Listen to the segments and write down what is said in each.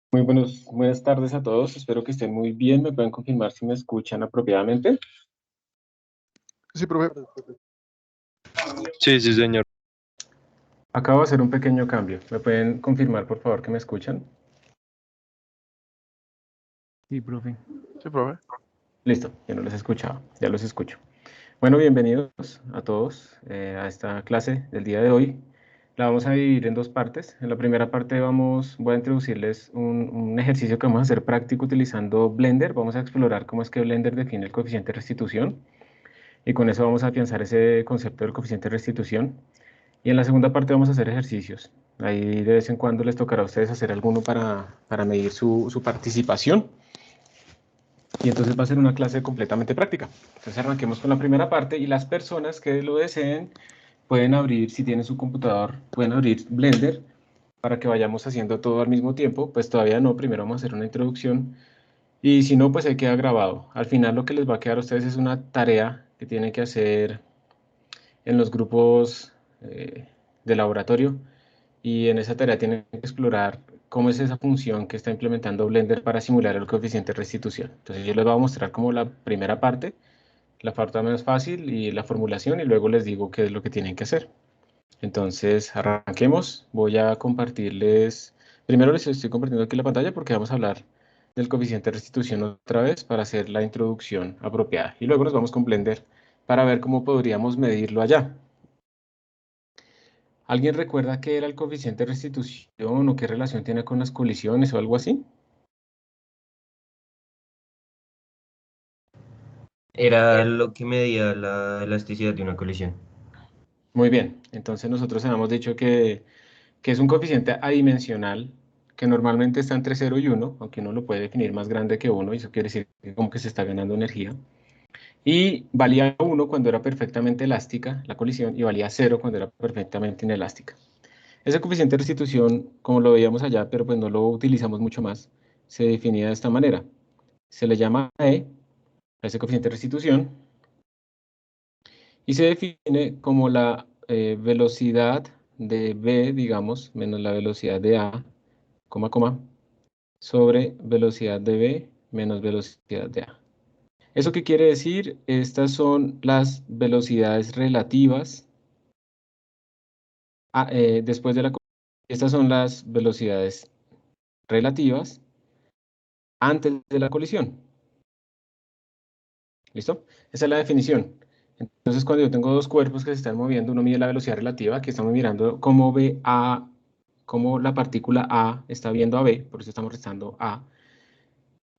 Buenas tardes a todos, espero que estén muy bien, me pueden confirmar si me escuchan apropiadamente. Sí, profe. Sí, sí, señor. Acabo de hacer un pequeño cambio, ¿me pueden confirmar por favor que me escuchan? Sí, profe. Sí, profe. Listo, ya no les escuchaba, ya los escucho. Bueno, bienvenidos a todos a esta clase del día de hoy. La vamos a dividir en dos partes. En la primera parte voy a introducirles un ejercicio que vamos a hacer práctico utilizando Blender. Vamos a explorar cómo es que Blender define el coeficiente de restitución. Y con eso vamos a afianzar ese concepto del coeficiente de restitución. Y en la segunda parte vamos a hacer ejercicios. Ahí de vez en cuando les tocará a ustedes hacer alguno para medir su participación. Y entonces va a ser una clase completamente práctica. Entonces arranquemos con la primera parte y las personas que lo deseen pueden abrir, si tienen su computador, pueden abrir Blender para que vayamos haciendo todo al mismo tiempo. Pues todavía no, primero vamos a hacer una introducción y si no, pues ahí queda grabado. Al final lo que les va a quedar a ustedes es una tarea que tienen que hacer en los grupos de laboratorio y en esa tarea tienen que explorar cómo es esa función que está implementando Blender para simular el coeficiente de restitución. Entonces yo les voy a mostrar como la primera parte, la parte más fácil y la formulación y luego les digo qué es lo que tienen que hacer. Entonces arranquemos, voy a compartirles, primero les estoy compartiendo aquí la pantalla porque vamos a hablar del coeficiente de restitución otra vez para hacer la introducción apropiada y luego nos vamos con Blender para ver cómo podríamos medirlo allá. ¿Alguien recuerda qué era el coeficiente de restitución o qué relación tiene con las colisiones o algo así? Era lo que medía la elasticidad de una colisión. Muy bien, entonces nosotros habíamos dicho que es un coeficiente adimensional que normalmente está entre 0 y 1, aunque uno lo puede definir más grande que 1, y eso quiere decir que como que se está ganando energía. Y valía 1 cuando era perfectamente elástica la colisión y valía 0 cuando era perfectamente inelástica. Ese coeficiente de restitución, como lo veíamos allá, pero pues no lo utilizamos mucho más, se definía de esta manera. Se le llama E, a ese coeficiente de restitución, y se define como la velocidad de B, digamos, menos la velocidad de A, coma, coma, sobre velocidad de B menos velocidad de A. ¿Eso qué quiere decir? Estas son las velocidades relativas después de la... Estas son las velocidades relativas antes de la colisión. ¿Listo? Esa es la definición. Entonces, cuando yo tengo dos cuerpos que se están moviendo, uno mide la velocidad relativa, que estamos mirando cómo ve A, cómo la partícula A está viendo a B, por eso estamos restando A,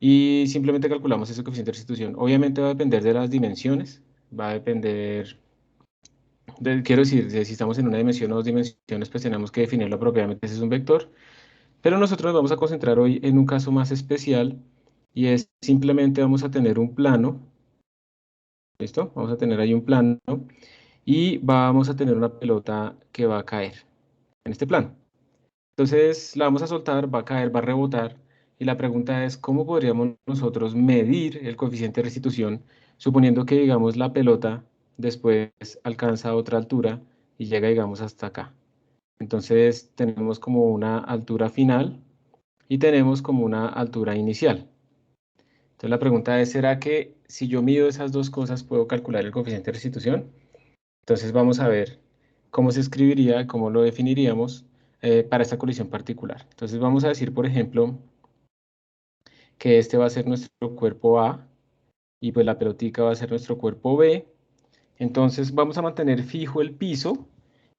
y simplemente calculamos ese coeficiente de restitución. Obviamente va a depender de las dimensiones, va a depender, quiero decir, de si estamos en una dimensión o dos dimensiones, pues tenemos que definirlo apropiadamente, ese es un vector, pero nosotros nos vamos a concentrar hoy en un caso más especial, y es simplemente vamos a tener un plano, ¿listo? Vamos a tener ahí un plano, y vamos a tener una pelota que va a caer en este plano. Entonces la vamos a soltar, va a caer, va a rebotar, y la pregunta es, ¿cómo podríamos nosotros medir el coeficiente de restitución, suponiendo que, digamos, la pelota después alcanza otra altura y llega, digamos, hasta acá? Entonces tenemos como una altura final y tenemos como una altura inicial. Entonces la pregunta es, ¿será que si yo mido esas dos cosas puedo calcular el coeficiente de restitución? Entonces vamos a ver cómo se escribiría, cómo lo definiríamos para esta colisión particular. Entonces vamos a decir, por ejemplo, que este va a ser nuestro cuerpo A y pues la pelotica va a ser nuestro cuerpo B. Entonces vamos a mantener fijo el piso.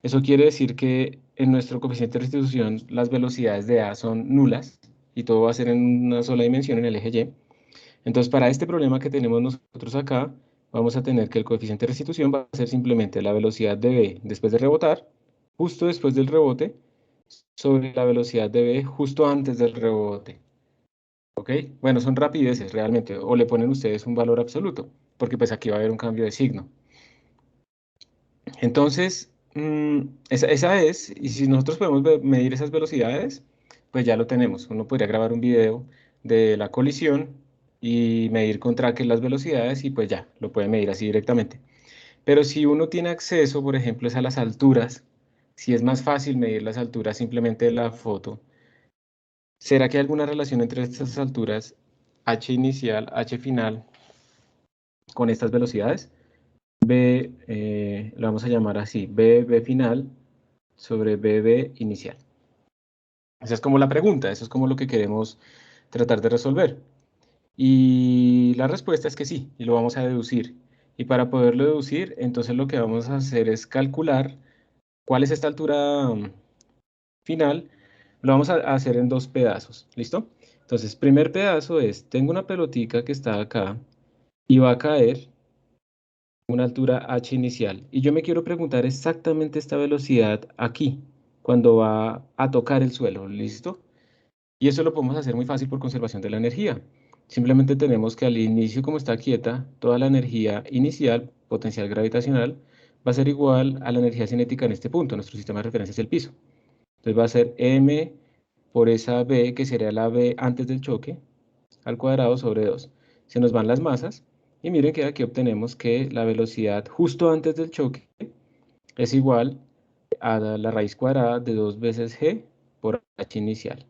Eso quiere decir que en nuestro coeficiente de restitución las velocidades de A son nulas y todo va a ser en una sola dimensión en el eje Y. Entonces, para este problema que tenemos nosotros acá, vamos a tener que el coeficiente de restitución va a ser simplemente la velocidad de B después de rebotar, justo después del rebote, sobre la velocidad de B justo antes del rebote. ¿Ok? Bueno, son rapideces realmente, o le ponen ustedes un valor absoluto, porque pues aquí va a haber un cambio de signo. Entonces, esa es, y si nosotros podemos medir esas velocidades, pues ya lo tenemos. Uno podría grabar un video de la colisión y medir con tracker las velocidades y pues ya, lo puede medir así directamente. Pero si uno tiene acceso, por ejemplo, es a las alturas, si es más fácil medir las alturas simplemente de la foto, ¿Será que hay alguna relación entre estas alturas h inicial, h final, con estas velocidades? B, lo vamos a llamar así, B final sobre BB inicial. Esa es como la pregunta, eso es como lo que queremos tratar de resolver. Y la respuesta es que sí, y lo vamos a deducir. Y para poderlo deducir, entonces lo que vamos a hacer es calcular cuál es esta altura final. Lo vamos a hacer en dos pedazos, ¿listo? Entonces, primer pedazo es, tengo una pelotica que está acá y va a caer una altura h inicial. Y yo me quiero preguntar exactamente esta velocidad aquí, cuando va a tocar el suelo, ¿listo? Y eso lo podemos hacer muy fácil por conservación de la energía. Simplemente tenemos que al inicio, como está quieta, toda la energía inicial, potencial gravitacional, va a ser igual a la energía cinética en este punto. Nuestro sistema de referencia es el piso. Entonces va a ser m por esa b, que sería la b antes del choque, al cuadrado sobre 2. Se nos van las masas. Y miren que aquí obtenemos que la velocidad justo antes del choque es igual a la raíz cuadrada de 2 veces g por h inicial.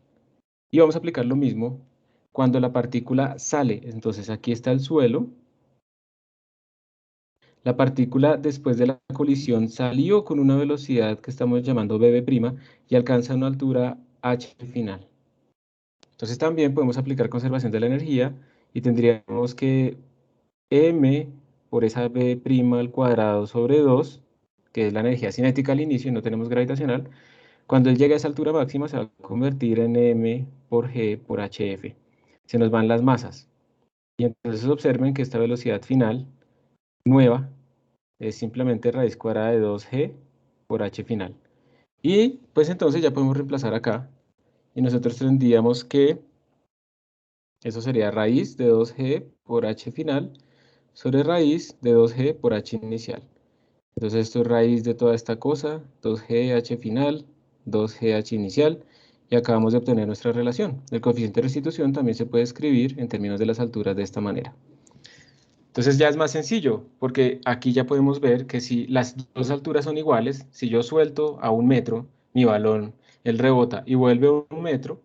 Y vamos a aplicar lo mismo cuando la partícula sale. Entonces aquí está el suelo. La partícula después de la colisión salió con una velocidad que estamos llamando bb' y alcanza una altura h final. Entonces también podemos aplicar conservación de la energía y tendríamos que m por esa b' al cuadrado sobre 2, que es la energía cinética al inicio y no tenemos gravitacional, cuando él llegue a esa altura máxima se va a convertir en m por g por hf. Se nos van las masas. Y entonces observen que esta velocidad final nueva es simplemente raíz cuadrada de 2g por h final. Y pues entonces ya podemos reemplazar acá. Y nosotros tendríamos que eso sería raíz de 2g por h final sobre raíz de 2g por h inicial. Entonces esto es raíz de toda esta cosa, 2g h final, 2g h inicial, y acabamos de obtener nuestra relación. El coeficiente de restitución también se puede escribir en términos de las alturas de esta manera. Entonces ya es más sencillo, porque aquí ya podemos ver que si las dos alturas son iguales, si yo suelto a 1 metro mi balón, él rebota y vuelve a 1 metro,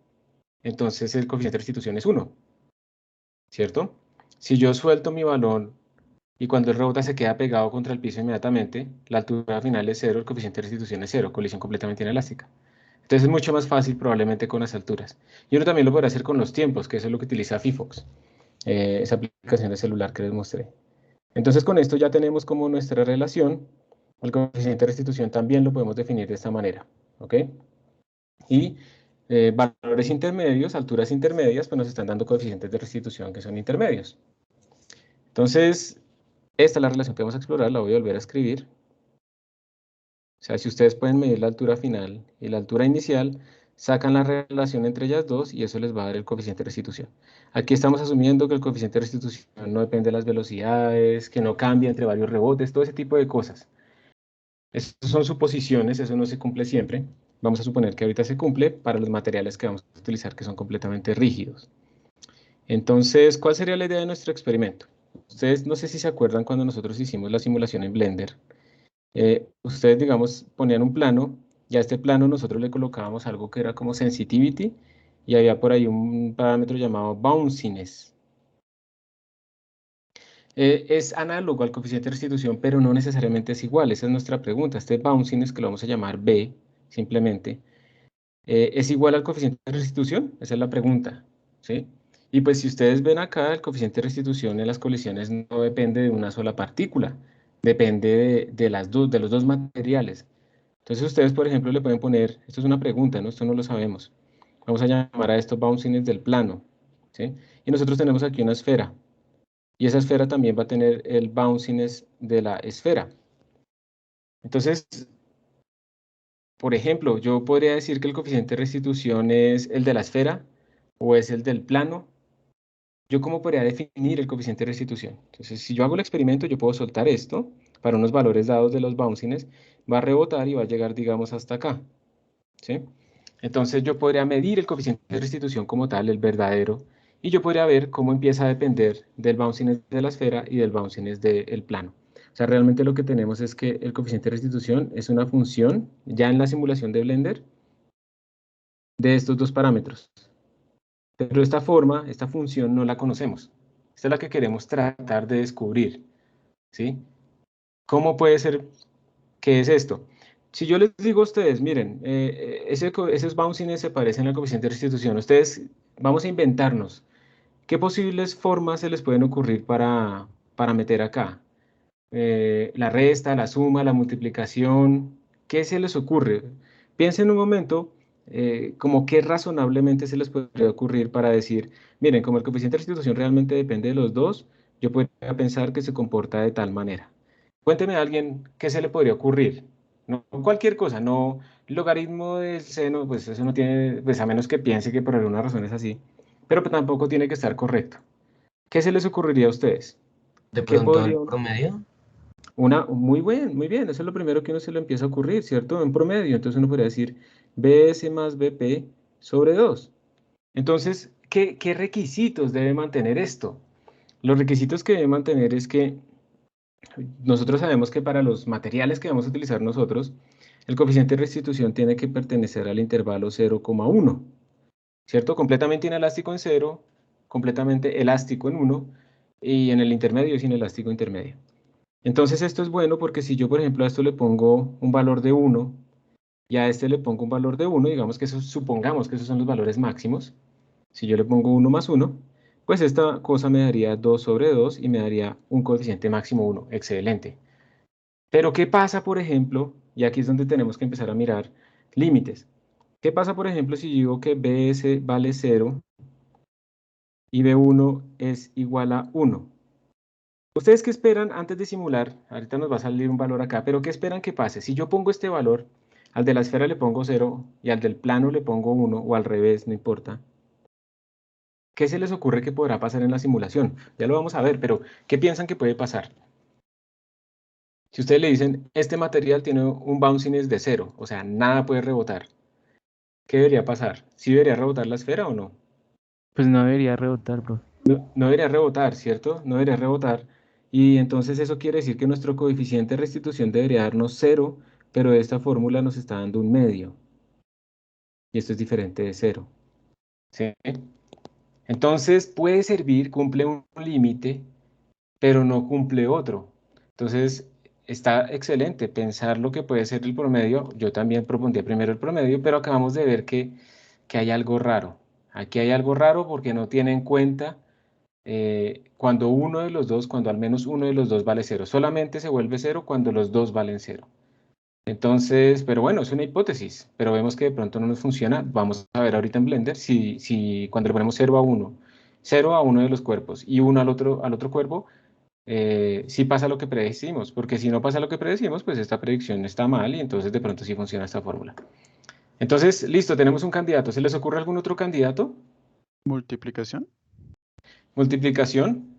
entonces el coeficiente de restitución es 1, ¿cierto? Si yo suelto mi balón y cuando él rebota se queda pegado contra el piso inmediatamente, la altura final es 0, el coeficiente de restitución es 0, colisión completamente inelástica. Entonces es mucho más fácil probablemente con las alturas. Y uno también lo podrá hacer con los tiempos, que eso es lo que utiliza Fifox, esa aplicación de celular que les mostré. Entonces con esto ya tenemos como nuestra relación. El coeficiente de restitución también lo podemos definir de esta manera, ¿ok? Y valores intermedios, alturas intermedias, pues nos están dando coeficientes de restitución que son intermedios. Entonces, esta es la relación que vamos a explorar, la voy a volver a escribir. O sea, si ustedes pueden medir la altura final y la altura inicial, sacan la relación entre ellas dos y eso les va a dar el coeficiente de restitución. Aquí estamos asumiendo que el coeficiente de restitución no depende de las velocidades, que no cambia entre varios rebotes, todo ese tipo de cosas. Esas son suposiciones, eso no se cumple siempre. Vamos a suponer que ahorita se cumple para los materiales que vamos a utilizar que son completamente rígidos. Entonces, ¿cuál sería la idea de nuestro experimento? Ustedes no sé si se acuerdan cuando nosotros hicimos la simulación en Blender. Ustedes, digamos, ponían un plano y a este plano nosotros le colocábamos algo que era como sensitivity y había por ahí un parámetro llamado bounciness. Es análogo al coeficiente de restitución, pero no necesariamente es igual. Esa es nuestra pregunta. Este bounciness, que lo vamos a llamar B, simplemente, ¿es igual al coeficiente de restitución? Esa es la pregunta, ¿sí? Y pues si ustedes ven acá, el coeficiente de restitución en las colisiones no depende de una sola partícula, depende de los dos materiales. Entonces ustedes, por ejemplo, le pueden poner, esto es una pregunta, ¿no? Esto no lo sabemos. Vamos a llamar a esto bounciness del plano, ¿sí? Y nosotros tenemos aquí una esfera. Y esa esfera también va a tener el bounciness de la esfera. Entonces, por ejemplo, yo podría decir que el coeficiente de restitución es el de la esfera o es el del plano. ¿Yo cómo podría definir el coeficiente de restitución? Entonces, si yo hago el experimento, yo puedo soltar esto para unos valores dados de los bounciness, va a rebotar y va a llegar, digamos, hasta acá, ¿sí? Entonces, yo podría medir el coeficiente de restitución como tal, el verdadero, y yo podría ver cómo empieza a depender del bounciness de la esfera y del bounciness del plano. O sea, realmente lo que tenemos es que el coeficiente de restitución es una función, ya en la simulación de Blender, de estos dos parámetros. Pero esta forma, esta función no la conocemos. Esta es la que queremos tratar de descubrir, ¿sí? ¿Cómo puede ser? ¿Qué es esto? Si yo les digo a ustedes, miren, esos bouncings se parecen al coeficiente de restitución, ustedes, vamos a inventarnos, ¿qué posibles formas se les pueden ocurrir para meter acá? La resta, la suma, la multiplicación, ¿qué se les ocurre? Piensen un momento, como qué razonablemente se les podría ocurrir para decir, miren, como el coeficiente de restitución realmente depende de los dos, yo podría pensar que se comporta de tal manera. Cuénteme a alguien qué se le podría ocurrir. No cualquier cosa, no logaritmo del seno, pues eso no tiene, pues a menos que piense que por alguna razón es así, pero pues tampoco tiene que estar correcto. ¿Qué se les ocurriría a ustedes? De ¿Qué pronto podría el promedio. muy bien, eso es lo primero que uno se le empieza a ocurrir, ¿cierto? En promedio, entonces uno podría decir BS más BP sobre 2. Entonces, ¿qué requisitos debe mantener esto? Los requisitos que debe mantener es que nosotros sabemos que para los materiales que vamos a utilizar nosotros, el coeficiente de restitución tiene que pertenecer al intervalo 0,1, ¿cierto? Completamente inelástico en 0, completamente elástico en 1, y en el intermedio es inelástico intermedio. Entonces esto es bueno porque si yo, por ejemplo, a esto le pongo un valor de 1 y a este le pongo un valor de 1, digamos que supongamos que esos son los valores máximos, si yo le pongo 1 más 1, pues esta cosa me daría 2 sobre 2 y me daría un coeficiente máximo 1. Excelente. Pero ¿qué pasa, por ejemplo? Y aquí es donde tenemos que empezar a mirar límites. ¿Qué pasa, por ejemplo, si yo digo que BS vale 0 y B1 es igual a 1? ¿Ustedes qué esperan antes de simular? Ahorita nos va a salir un valor acá, pero ¿qué esperan que pase? Si yo pongo este valor, al de la esfera le pongo 0 y al del plano le pongo 1 o al revés, no importa. ¿Qué se les ocurre que podrá pasar en la simulación? Ya lo vamos a ver, pero ¿qué piensan que puede pasar? Si ustedes le dicen, este material tiene un bounciness de 0, o sea, nada puede rebotar, ¿qué debería pasar? ¿Sí debería rebotar la esfera o no? Pues no debería rebotar, bro. No debería rebotar, ¿cierto? No debería rebotar. Y entonces eso quiere decir que nuestro coeficiente de restitución debería darnos 0, pero esta fórmula nos está dando un medio. Y esto es diferente de 0. ¿Sí? Entonces puede servir, cumple un límite, pero no cumple otro. Entonces está excelente pensar lo que puede ser el promedio. Yo también propondría primero el promedio, pero acabamos de ver que hay algo raro. Aquí hay algo raro porque no tiene en cuenta cuando uno de los dos, cuando al menos uno de los dos vale 0. Solamente se vuelve 0 cuando los dos valen 0. Entonces, pero bueno, es una hipótesis, pero vemos que de pronto no nos funciona. Vamos a ver ahorita en Blender si cuando le ponemos 0 a 1, 0 a uno de los cuerpos y 1 al otro cuerpo, si pasa lo que predecimos, porque si no pasa lo que predecimos, pues esta predicción está mal y entonces de pronto sí funciona esta fórmula. Entonces, listo, tenemos un candidato. ¿Se les ocurre algún otro candidato? Multiplicación. Multiplicación.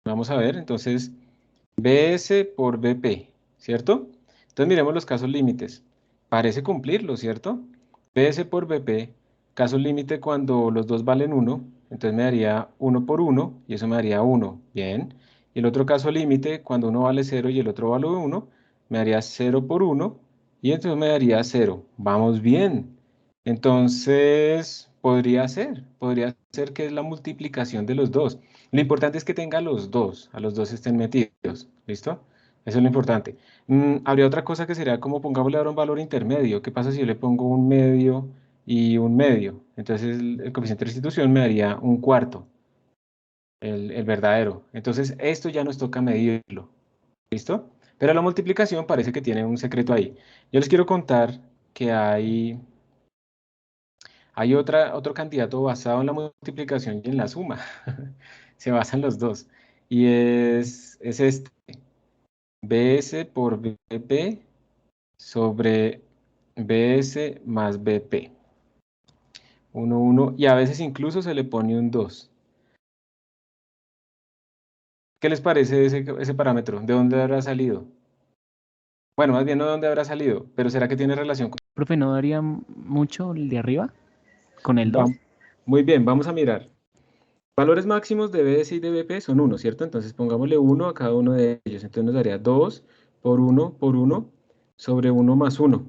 Vamos a ver, entonces, BS por BP, ¿cierto? Entonces miremos los casos límites. Parece cumplirlo, ¿cierto? BS por BP, caso límite cuando los dos valen 1, entonces me daría 1 por 1 y eso me daría 1. Bien. Y el otro caso límite cuando uno vale 0 y el otro vale 1, me daría 0 por 1 y entonces me daría 0. Vamos bien. Entonces, podría ser que es la multiplicación de los dos. Lo importante es que tenga los dos, a los dos estén metidos, ¿listo? Eso es lo importante. Habría otra cosa que sería como pongámosle ahora un valor intermedio. ¿Qué pasa si yo le pongo un medio y un medio? Entonces el coeficiente de restitución me daría un cuarto, el verdadero. Entonces esto ya nos toca medirlo, ¿listo? Pero la multiplicación parece que tiene un secreto ahí. Yo les quiero contar que hay otro candidato basado en la multiplicación y en la suma. Se basan los dos. Y es este. BS por BP sobre BS más BP. 1, 1. Y a veces incluso se le pone un 2. ¿Qué les parece ese parámetro? ¿De dónde habrá salido? Bueno, más bien no de dónde habrá salido, pero ¿será que tiene relación con... Profe, ¿no daría mucho el de arriba con el 2? Muy bien, vamos a mirar. Valores máximos de BS y de BP son 1, ¿cierto? Entonces pongámosle 1 a cada uno de ellos. Entonces nos daría 2 por 1 sobre 1 más 1.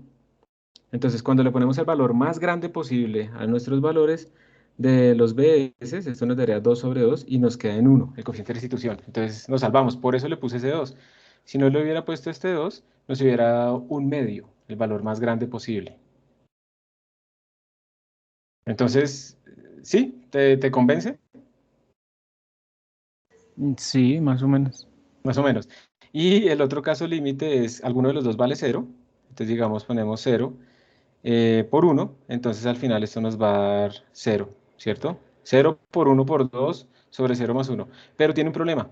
Entonces cuando le ponemos el valor más grande posible a nuestros valores, de los BS, esto nos daría 2 sobre 2 y nos queda en 1, el coeficiente de restitución. Entonces nos salvamos, por eso le puse ese 2. Si no le hubiera puesto este 2, nos hubiera dado un medio, el valor más grande posible. Entonces, ¿sí? ¿Te convence? Sí, más o menos. Más o menos. Y el otro caso límite es alguno de los dos vale 0. Entonces, digamos, ponemos 0 por 1. Entonces, al final esto nos va a dar 0, ¿cierto? 0 por 1 por 2 sobre 0 más 1. Pero tiene un problema.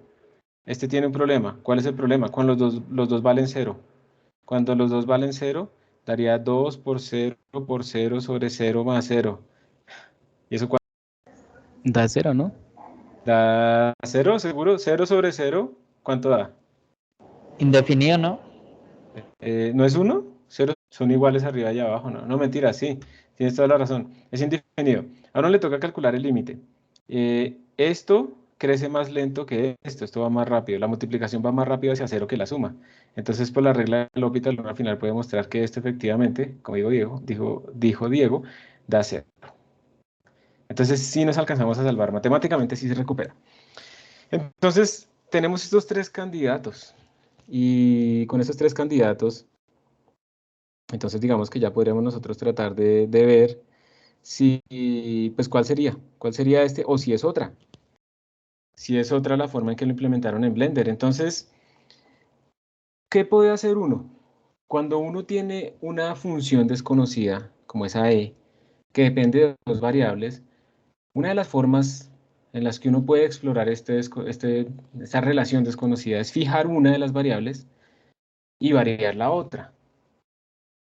Este tiene un problema. ¿Cuál es el problema? Cuando los dos valen 0. Cuando los dos valen 0, daría 2 por 0 sobre 0 más 0. ¿Y eso cuánto Da 0, ¿no? da? 0, seguro. 0 sobre 0, ¿cuánto da? Indefinido, ¿no? ¿No es 1? 0 son iguales arriba y abajo. No, no, mentira, sí. Tienes toda la razón. Es indefinido. Ahora le toca calcular el límite. Esto crece más lento que esto. Esto va más rápido. La multiplicación va más rápido hacia 0 que la suma. Entonces, por la regla del L'Hopital, al final puede mostrar que esto efectivamente, como dijo Diego, da 0. Entonces, sí nos alcanzamos a salvar. Matemáticamente sí se recupera. Entonces, tenemos estos tres candidatos. Y con estos tres candidatos, entonces digamos que ya podríamos nosotros tratar de ver si, pues cuál sería este, o si es otra la forma en que lo implementaron en Blender. Entonces, ¿qué puede hacer uno? Cuando uno tiene una función desconocida, como esa e, que depende de dos variables, una de las formas en las que uno puede explorar esta relación desconocida es fijar una de las variables y variar la otra.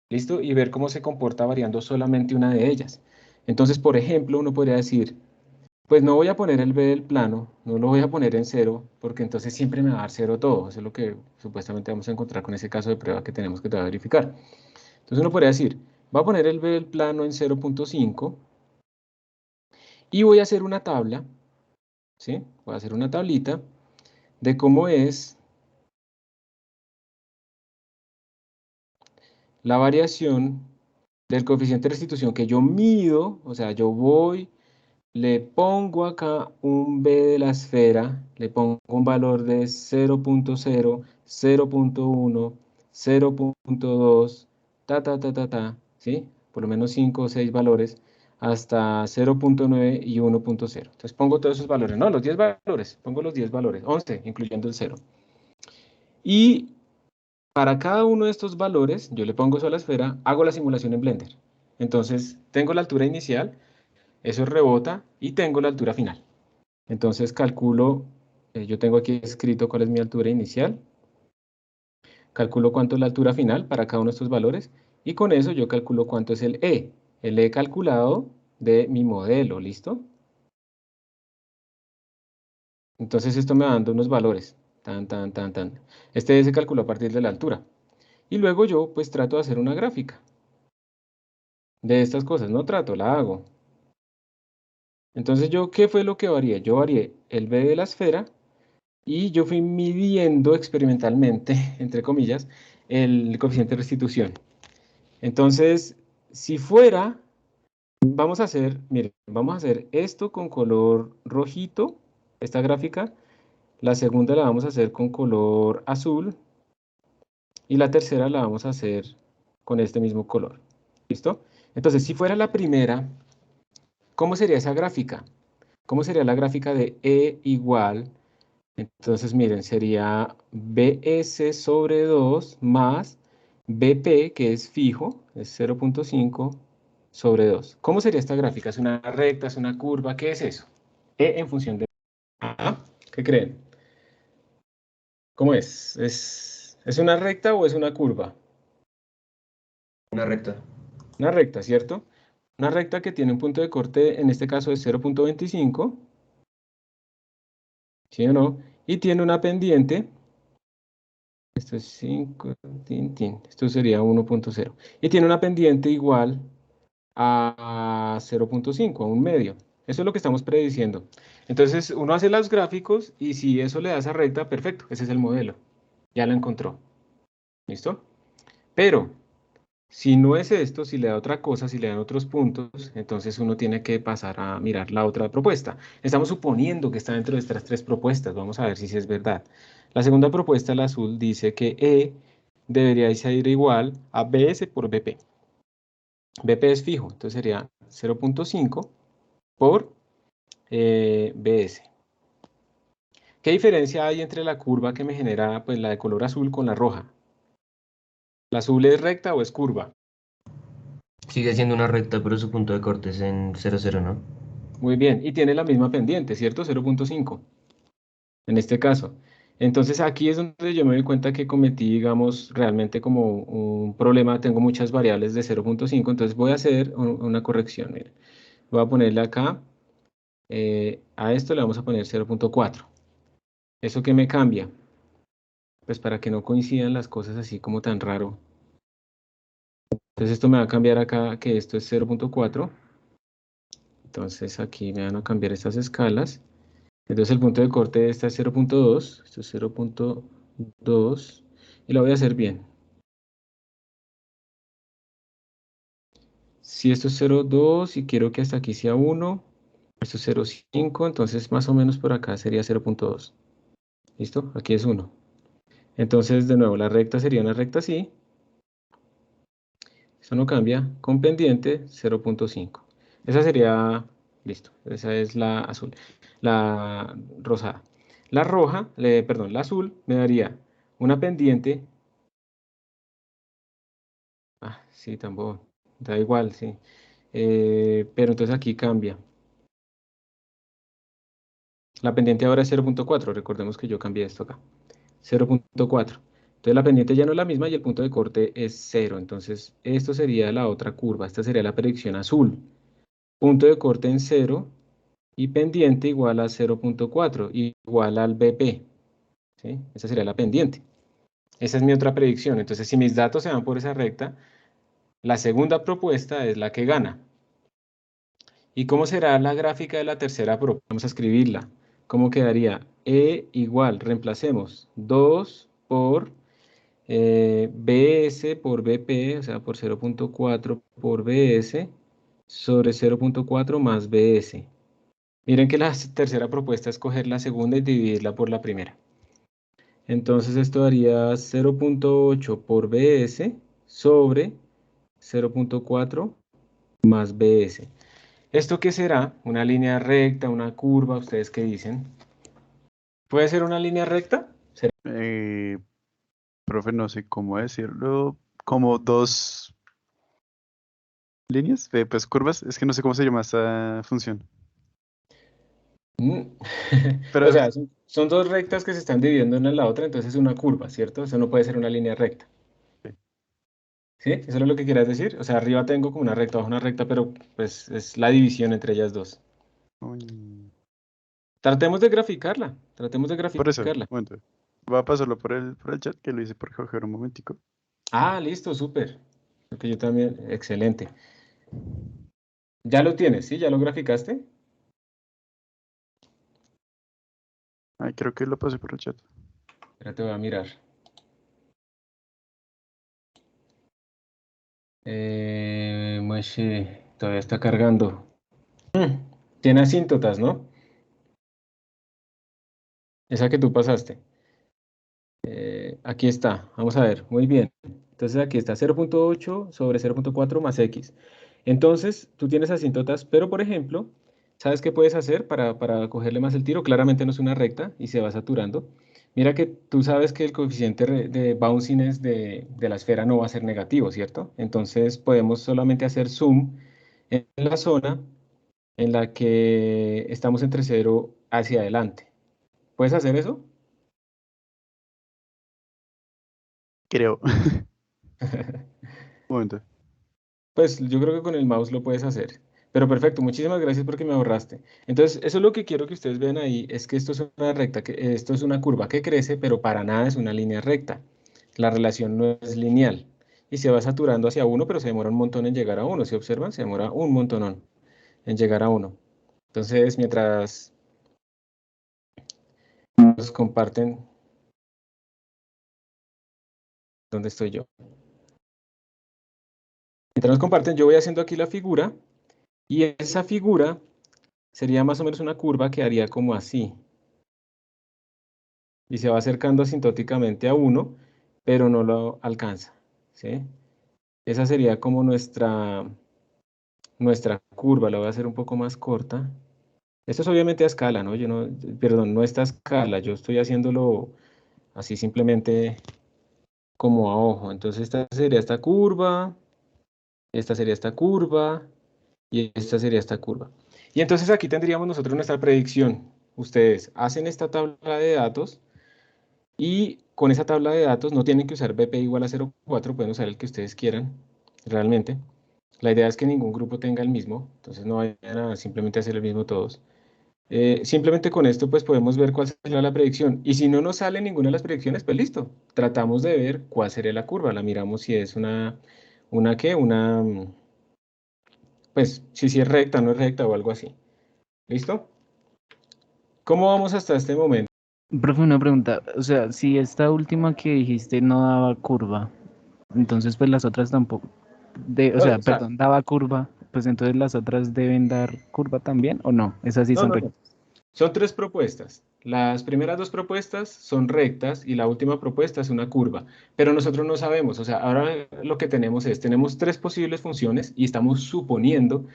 ¿Listo? Y ver cómo se comporta variando solamente una de ellas. Entonces, por ejemplo, uno podría decir, pues no voy a poner el b del plano, no lo voy a poner en 0, porque entonces siempre me va a dar 0 todo. Eso es lo que supuestamente vamos a encontrar con ese caso de prueba que tenemos que verificar. Entonces uno podría decir, voy a poner el b del plano en 0.5 y voy a hacer una tabla, ¿sí? Voy a hacer una tablita de cómo es la variación del coeficiente de restitución que yo mido, o sea, yo voy, le pongo acá un b de la esfera, le pongo un valor de 0.0, 0.1, 0.2, ¿sí? Por lo menos 5 o 6 valores, hasta 0.9 y 1.0. Entonces pongo todos esos valores, no, los 10 valores, pongo los 10 valores, 11, incluyendo el 0. Y para cada uno de estos valores, yo le pongo eso a la esfera, hago la simulación en Blender. Entonces, tengo la altura inicial, eso rebota y tengo la altura final. Entonces calculo, yo tengo aquí escrito cuál es mi altura inicial, calculo cuánto es la altura final para cada uno de estos valores y con eso yo calculo cuánto es el E calculado de mi modelo, ¿listo? Entonces esto me va dando unos valores, tan. Este se calculó a partir de la altura. Y luego yo pues trato de hacer una gráfica de estas cosas, no trato, la hago. Entonces yo, ¿qué fue lo que varié? Yo varié el B de la esfera y yo fui midiendo experimentalmente, entre comillas, el coeficiente de restitución. Entonces, si fuera, vamos a hacer, miren, vamos a hacer esto con color rojito, esta gráfica, la segunda la vamos a hacer con color azul y la tercera la vamos a hacer con este mismo color. ¿Listo? Entonces, si fuera la primera, ¿cómo sería esa gráfica? ¿Cómo sería la gráfica de E igual? Entonces, miren, sería BS sobre 2 más BP, que es fijo, es 0.5 sobre 2. ¿Cómo sería esta gráfica? ¿Es una recta? ¿Es una curva? ¿Qué es eso? E en función de... Ah, ¿qué creen? ¿Cómo es? ¿Es una recta o es una curva? Una recta. Una recta, ¿cierto? Una recta que tiene un punto de corte, en este caso es 0.25, ¿sí o no? Y tiene una pendiente. Esto es 5, esto sería 1.0. Y tiene una pendiente igual a 0.5, a un medio. Eso es lo que estamos prediciendo. Entonces, uno hace los gráficos y si eso le da esa recta, perfecto, ese es el modelo. Ya lo encontró. ¿Listo? Pero, Si no es esto, si le da otra cosa, si le dan otros puntos, entonces uno tiene que pasar a mirar la otra propuesta. Estamos suponiendo que está dentro de estas tres propuestas. Vamos a ver si es verdad. La segunda propuesta, el azul, dice que E debería ser igual a BS por BP. BP es fijo, entonces sería 0.5 por BS. ¿Qué diferencia hay entre la curva que me genera pues, la de color azul con la roja? ¿La azul es recta o es curva? Sigue siendo una recta, pero su punto de corte es en 0,0, ¿no? Muy bien, y tiene la misma pendiente, ¿cierto? 0.5 en este caso. Entonces aquí es donde yo me doy cuenta que cometí, digamos, realmente como un problema. Tengo muchas variables de 0.5, entonces voy a hacer una corrección. Mire. Voy a ponerle acá, a esto le vamos a poner 0.4. ¿Eso qué me cambia? Pues para que no coincidan las cosas así como tan raro. Entonces esto me va a cambiar acá que esto es 0.4. Entonces aquí me van a cambiar estas escalas. Entonces el punto de corte de esta es 0.2. Esto es 0.2. Y lo voy a hacer bien. Si esto es 0.2 y quiero que hasta aquí sea 1, esto es 0.5, entonces más o menos por acá sería 0.2. ¿Listo? Aquí es 1. Entonces, de nuevo, la recta sería una recta así. Eso no cambia. Con pendiente 0.5. Esa sería, listo, esa es la azul. La rosada. La roja, perdón, la azul me daría una pendiente. Ah, sí, tampoco. Da igual, sí. Pero entonces aquí cambia. La pendiente ahora es 0.4. Recordemos que yo cambié esto acá. 0.4. Entonces la pendiente ya no es la misma y el punto de corte es 0. Entonces esto sería la otra curva. Esta sería la predicción azul. Punto de corte en 0 y pendiente igual a 0.4, igual al BP. ¿Sí? Esa sería la pendiente. Esa es mi otra predicción. Entonces si mis datos se van por esa recta, la segunda propuesta es la que gana. ¿Y cómo será la gráfica de la tercera propuesta? Vamos a escribirla. ¿Cómo quedaría? E igual, reemplacemos 2 por BS por BP, o sea, por 0.4 por BS, sobre 0.4 más BS. Miren que la tercera propuesta es coger la segunda y dividirla por la primera. Entonces esto daría 0.8 por BS sobre 0.4 más BS. ¿Esto qué será? ¿Una línea recta, una curva? ¿Ustedes qué dicen? ¿Puede ser una línea recta? ¿Será? Profe, no sé cómo decirlo. Como dos líneas, pues curvas. Es que no sé cómo se llama esta función. Mm. O Pero sea, son dos rectas que se están dividiendo una en la otra, entonces es una curva, ¿cierto? Eso no puede ser una línea recta. ¿Sí? ¿Eso es lo que quieras decir? O sea, arriba tengo como una recta, abajo una recta, pero pues es la división entre ellas dos. uy, Tratemos de por eso, un graficarla. momento. Voy a pasarlo por el chat que lo hice por coger un momentico. Ah, listo, súper. Porque yo también, excelente. ¿Ya lo tienes? ¿Sí? ¿Ya lo graficaste? Ay, creo que lo pasé por el chat. Espérate, voy a mirar. Mueshe, todavía está cargando. Tiene asíntotas, ¿no? Esa que tú pasaste. Aquí está, vamos a ver, muy bien. Entonces aquí está 0.8 sobre 0.4 más x. Entonces tú tienes asíntotas, pero por ejemplo, ¿sabes qué puedes hacer para cogerle más el tiro? Claramente no es una recta y se va saturando. Mira que tú sabes que el coeficiente de bounciness de la esfera no va a ser negativo, ¿cierto? Entonces podemos solamente hacer zoom en la zona en la que estamos entre 0 hacia adelante. ¿Puedes hacer eso? Creo. Un momento. Pues yo creo que con el mouse lo puedes hacer. Pero perfecto, muchísimas gracias porque me ahorraste. Entonces, eso es lo que quiero que ustedes vean ahí, es que esto es una recta, que esto es una curva que crece, pero para nada es una línea recta. La relación no es lineal. Y se va saturando hacia uno, pero se demora un montón en llegar a uno. Si observan, se demora un montón en llegar a uno. Entonces, mientras nos comparten, ¿dónde estoy yo? Mientras nos comparten, yo voy haciendo aquí la figura, y esa figura sería más o menos una curva que haría como así. Y se va acercando asintóticamente a 1, pero no lo alcanza, ¿sí? Esa sería como nuestra curva. La voy a hacer un poco más corta. Esto es obviamente a escala, ¿no? Yo no, perdón, no está a escala. Yo estoy haciéndolo así simplemente como a ojo. Entonces esta sería esta curva, esta sería esta curva, y esta sería esta curva. Y entonces aquí tendríamos nosotros nuestra predicción. Ustedes hacen esta tabla de datos y con esa tabla de datos no tienen que usar BP igual a 0,4, pueden usar el que ustedes quieran, realmente. La idea es que ningún grupo tenga el mismo, entonces no vayan a simplemente hacer el mismo todos. Simplemente con esto pues podemos ver cuál será la predicción. Y si no nos sale ninguna de las predicciones, pues listo. Tratamos de ver cuál sería la curva. La miramos si es pues si es recta, no es recta o algo así. ¿Listo? ¿Cómo vamos hasta este momento? Profe, una pregunta. O sea, si esta última que dijiste no daba curva, entonces pues las otras tampoco. O sea, O sea, perdón, daba curva, pues entonces las otras deben dar curva también, ¿o no? Esas sí no, son no, no. rectas. Son tres propuestas. Las primeras dos propuestas son rectas y la última propuesta es una curva. Pero nosotros no sabemos. O sea, ahora lo que tenemos tres posibles funciones y estamos suponiendo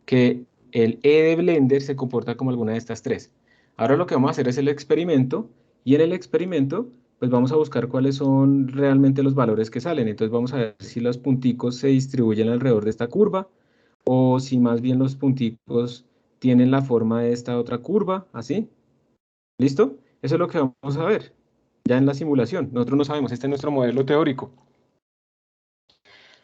que el E de Blender se comporta como alguna de estas tres. Ahora lo que vamos a hacer es el experimento y en el experimento pues vamos a buscar cuáles son realmente los valores que salen. Entonces vamos a ver si los punticos se distribuyen alrededor de esta curva o si más bien los punticos tienen la forma de esta otra curva, así. ¿Listo? Eso es lo que vamos a ver ya en la simulación. Nosotros no sabemos, este es nuestro modelo teórico.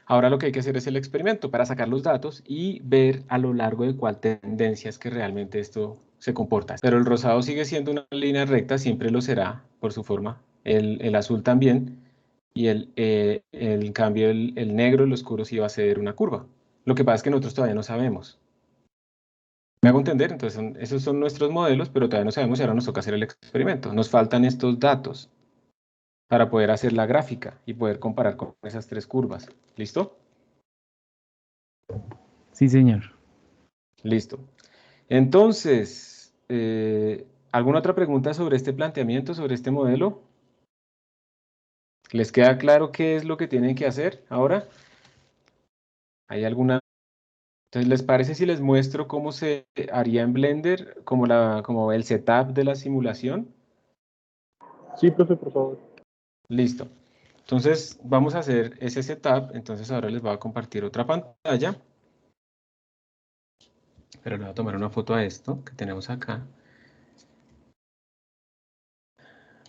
Ahora lo que hay que hacer es el experimento para sacar los datos y ver a lo largo de cuál tendencia es que realmente esto se comporta. Pero el rosado sigue siendo una línea recta, siempre lo será por su forma. El azul también. Y en cambio el negro, el oscuro, sí va a ser una curva. Lo que pasa es que nosotros todavía no sabemos. ¿Me hago entender? Entonces, esos son nuestros modelos, pero todavía no sabemos y ahora nos toca hacer el experimento. Nos faltan estos datos para poder hacer la gráfica y poder comparar con esas tres curvas. ¿Listo? Sí, señor. Listo. Entonces, ¿alguna otra pregunta sobre este planteamiento, sobre este modelo? ¿Les queda claro qué es lo que tienen que hacer ahora? ¿Hay alguna? Entonces, ¿les parece si les muestro cómo se haría en Blender, como el setup de la simulación? Sí, profe, por favor. Listo. Entonces, vamos a hacer ese setup. Entonces, ahora les voy a compartir otra pantalla. Pero le voy a tomar una foto a esto que tenemos acá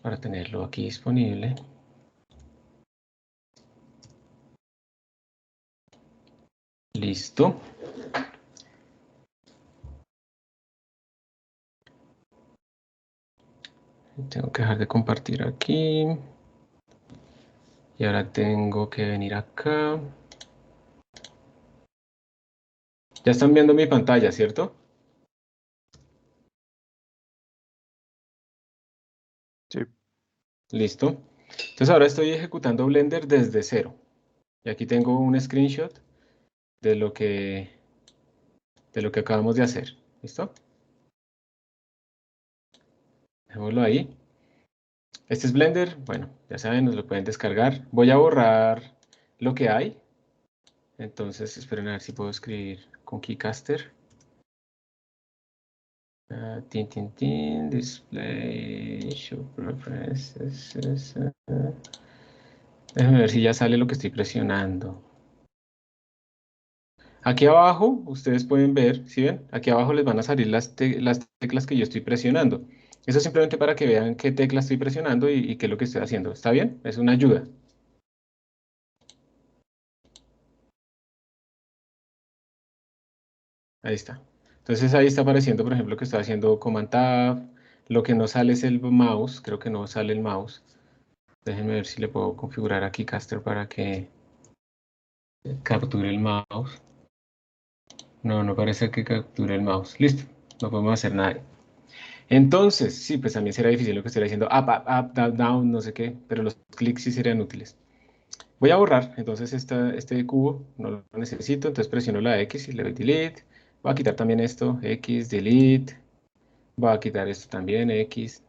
para tenerlo aquí disponible. Listo. Tengo que dejar de compartir aquí. Y ahora tengo que venir acá. Ya están viendo mi pantalla, ¿cierto? Sí. Listo. Entonces ahora estoy ejecutando Blender desde cero. Y aquí tengo un screenshot de lo que acabamos de hacer. ¿Listo? Dejémoslo ahí. Este es Blender. Bueno, ya saben, nos lo pueden descargar. Voy a borrar lo que hay. Entonces, esperen a ver si puedo escribir con Keycaster. Display, show preferences. Déjenme ver si ya sale lo que estoy presionando. Aquí abajo, ustedes pueden ver, ¿sí ven? Aquí abajo les van a salir las teclas que yo estoy presionando. Eso es simplemente para que vean qué tecla estoy presionando y qué es lo que estoy haciendo. ¿Está bien? Es una ayuda. Ahí está. Entonces ahí está apareciendo, por ejemplo, que estoy haciendo Command Tab. Lo que no sale es el mouse. Creo que no sale el mouse. Déjenme ver si le puedo configurar aquí Caster para que capture el mouse. No, no parece que capture el mouse. Listo. No podemos hacer nada. Entonces, sí, pues también será difícil lo que estoy haciendo. Up, up, up, down, down, no sé qué. Pero los clics sí serían útiles. Voy a borrar, entonces este cubo no lo necesito, entonces presiono la X y le doy delete. Voy a quitar también esto, X, delete. Voy a quitar esto también, X,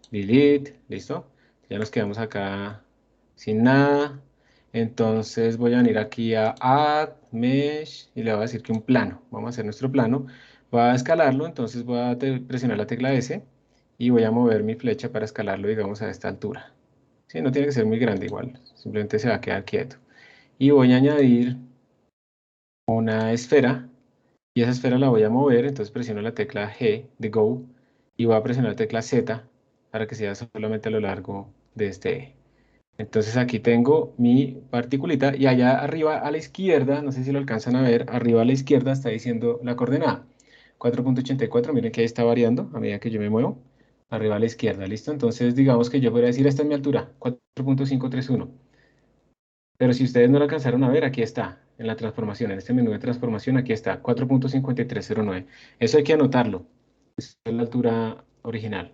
delete, ¿listo? Ya nos quedamos acá sin nada. Entonces voy a venir aquí a Add, Mesh, y le voy a decir que un plano. Vamos a hacer nuestro plano. Voy a escalarlo, entonces voy a presionar la tecla S y voy a mover mi flecha para escalarlo, digamos, a esta altura. Sí, no tiene que ser muy grande igual, simplemente se va a quedar quieto. Y voy a añadir una esfera, y esa esfera la voy a mover, entonces presiono la tecla G de Go, y voy a presionar la tecla Z para que sea solamente a lo largo de este eje. Entonces aquí tengo mi particulita, y allá arriba a la izquierda, no sé si lo alcanzan a ver, arriba a la izquierda está diciendo la coordenada. 4.84, miren que ahí está variando a medida que yo me muevo. Arriba a la izquierda, ¿listo? Entonces digamos que yo podría decir, esta es mi altura, 4.531. Pero si ustedes no lo alcanzaron a ver, aquí está, en la transformación, en este menú de transformación, aquí está, 4.5309. Eso hay que anotarlo. Esa es la altura original.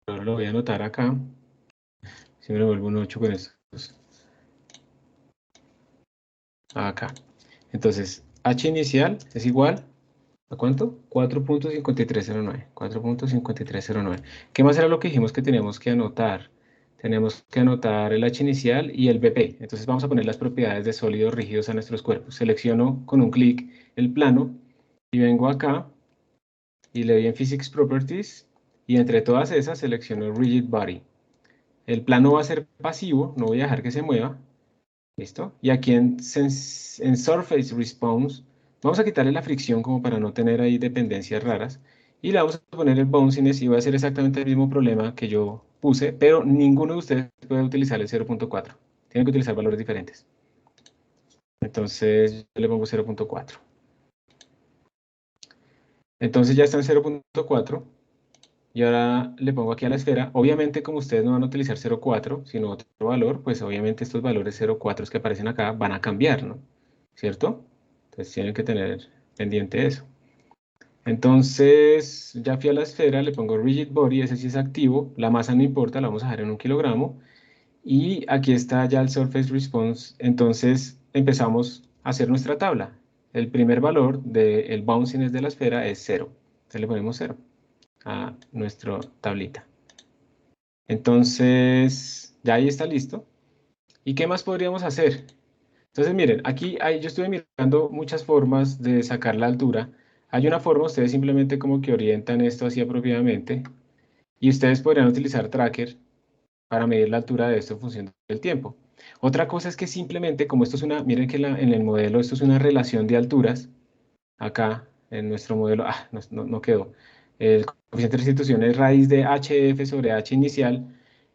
Ahora lo voy a anotar acá. Si me lo vuelvo un 8 con esto. Acá. Entonces, H inicial es igual ¿a cuánto? 4.5309. 4.5309. ¿Qué más era lo que dijimos que teníamos que anotar? Tenemos que anotar el H inicial y el BP. Entonces vamos a poner las propiedades de sólidos rígidos a nuestros cuerpos. Selecciono con un clic el plano y vengo acá y le doy en Physics Properties y entre todas esas selecciono Rigid Body. El plano va a ser pasivo, no voy a dejar que se mueva. ¿Listo? Y aquí en Surface Response vamos a quitarle la fricción como para no tener ahí dependencias raras. Y le vamos a poner el bounciness y va a ser exactamente el mismo problema que yo puse, pero ninguno de ustedes puede utilizar el 0.4. Tienen que utilizar valores diferentes. Entonces yo le pongo 0.4. Entonces ya está en 0.4. Y ahora le pongo aquí a la esfera. Obviamente, como ustedes no van a utilizar 0.4, sino otro valor, pues obviamente estos valores 0.4 que aparecen acá van a cambiar, ¿no? ¿Cierto? Entonces tienen que tener pendiente eso. Entonces, ya fui a la esfera, le pongo Rigid Body, ese sí es activo. La masa no importa, la vamos a dejar en 1 kilogramo. Y aquí está ya el Surface Response. Entonces, empezamos a hacer nuestra tabla. El primer valor del bounciness de la esfera es 0. Entonces le ponemos 0 a nuestra tablita. Entonces, ya ahí está listo. ¿Y qué más podríamos hacer? Entonces, miren, aquí yo estuve mirando muchas formas de sacar la altura. Hay una forma, ustedes simplemente como que orientan esto así apropiadamente, y ustedes podrían utilizar Tracker para medir la altura de esto en función del tiempo. Otra cosa es que simplemente, como esto es una, miren que en el modelo esto es una relación de alturas, acá en nuestro modelo, no quedó. El coeficiente de restitución es raíz de HF sobre H inicial.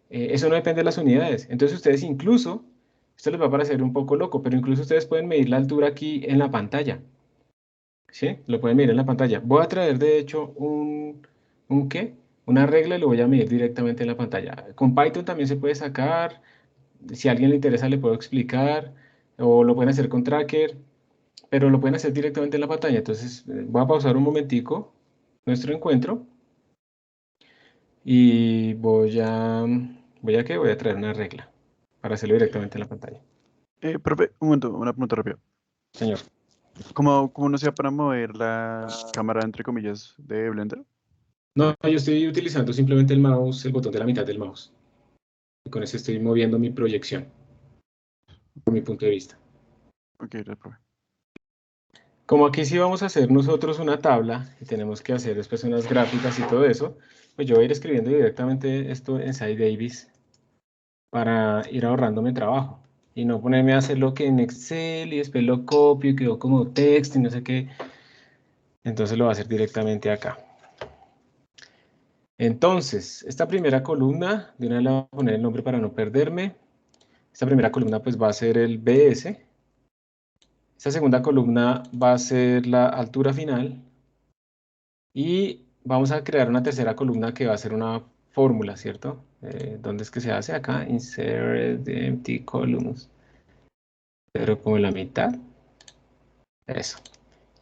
Eso no depende de las unidades. Entonces ustedes incluso, esto les va a parecer un poco loco, pero incluso ustedes pueden medir la altura aquí en la pantalla. ¿Sí? Lo pueden medir en la pantalla. Voy a traer de hecho ¿un qué? Una regla y lo voy a medir directamente en la pantalla. Con Python también se puede sacar. Si a alguien le interesa le puedo explicar. O lo pueden hacer con Tracker, pero lo pueden hacer directamente en la pantalla. Entonces voy a pausar un momentico nuestro encuentro y voy a traer una regla para hacerlo directamente en la pantalla. Profe, un momento, una pregunta rápida. Señor. ¿Cómo no sea para mover la cámara, entre comillas, de Blender? No, yo estoy utilizando simplemente el mouse, el botón de la mitad del mouse. Y con eso estoy moviendo mi proyección, por mi punto de vista. Ok, gracias, profe. Como aquí sí vamos a hacer nosotros una tabla y tenemos que hacer después unas gráficas y todo eso, pues yo voy a ir escribiendo directamente esto en Davis para ir ahorrándome trabajo y no ponerme a hacerlo que en Excel y después lo copio y quedó como texto y no sé qué. Entonces lo voy a hacer directamente acá. Entonces, esta primera columna, de una vez le voy a poner el nombre para no perderme. Esta primera columna pues va a ser el BS. Esta segunda columna va a ser la altura final. Y vamos a crear una tercera columna que va a ser una fórmula, ¿cierto? ¿Dónde es que se hace? Acá, insert the empty columns. Pero como en la mitad. Eso.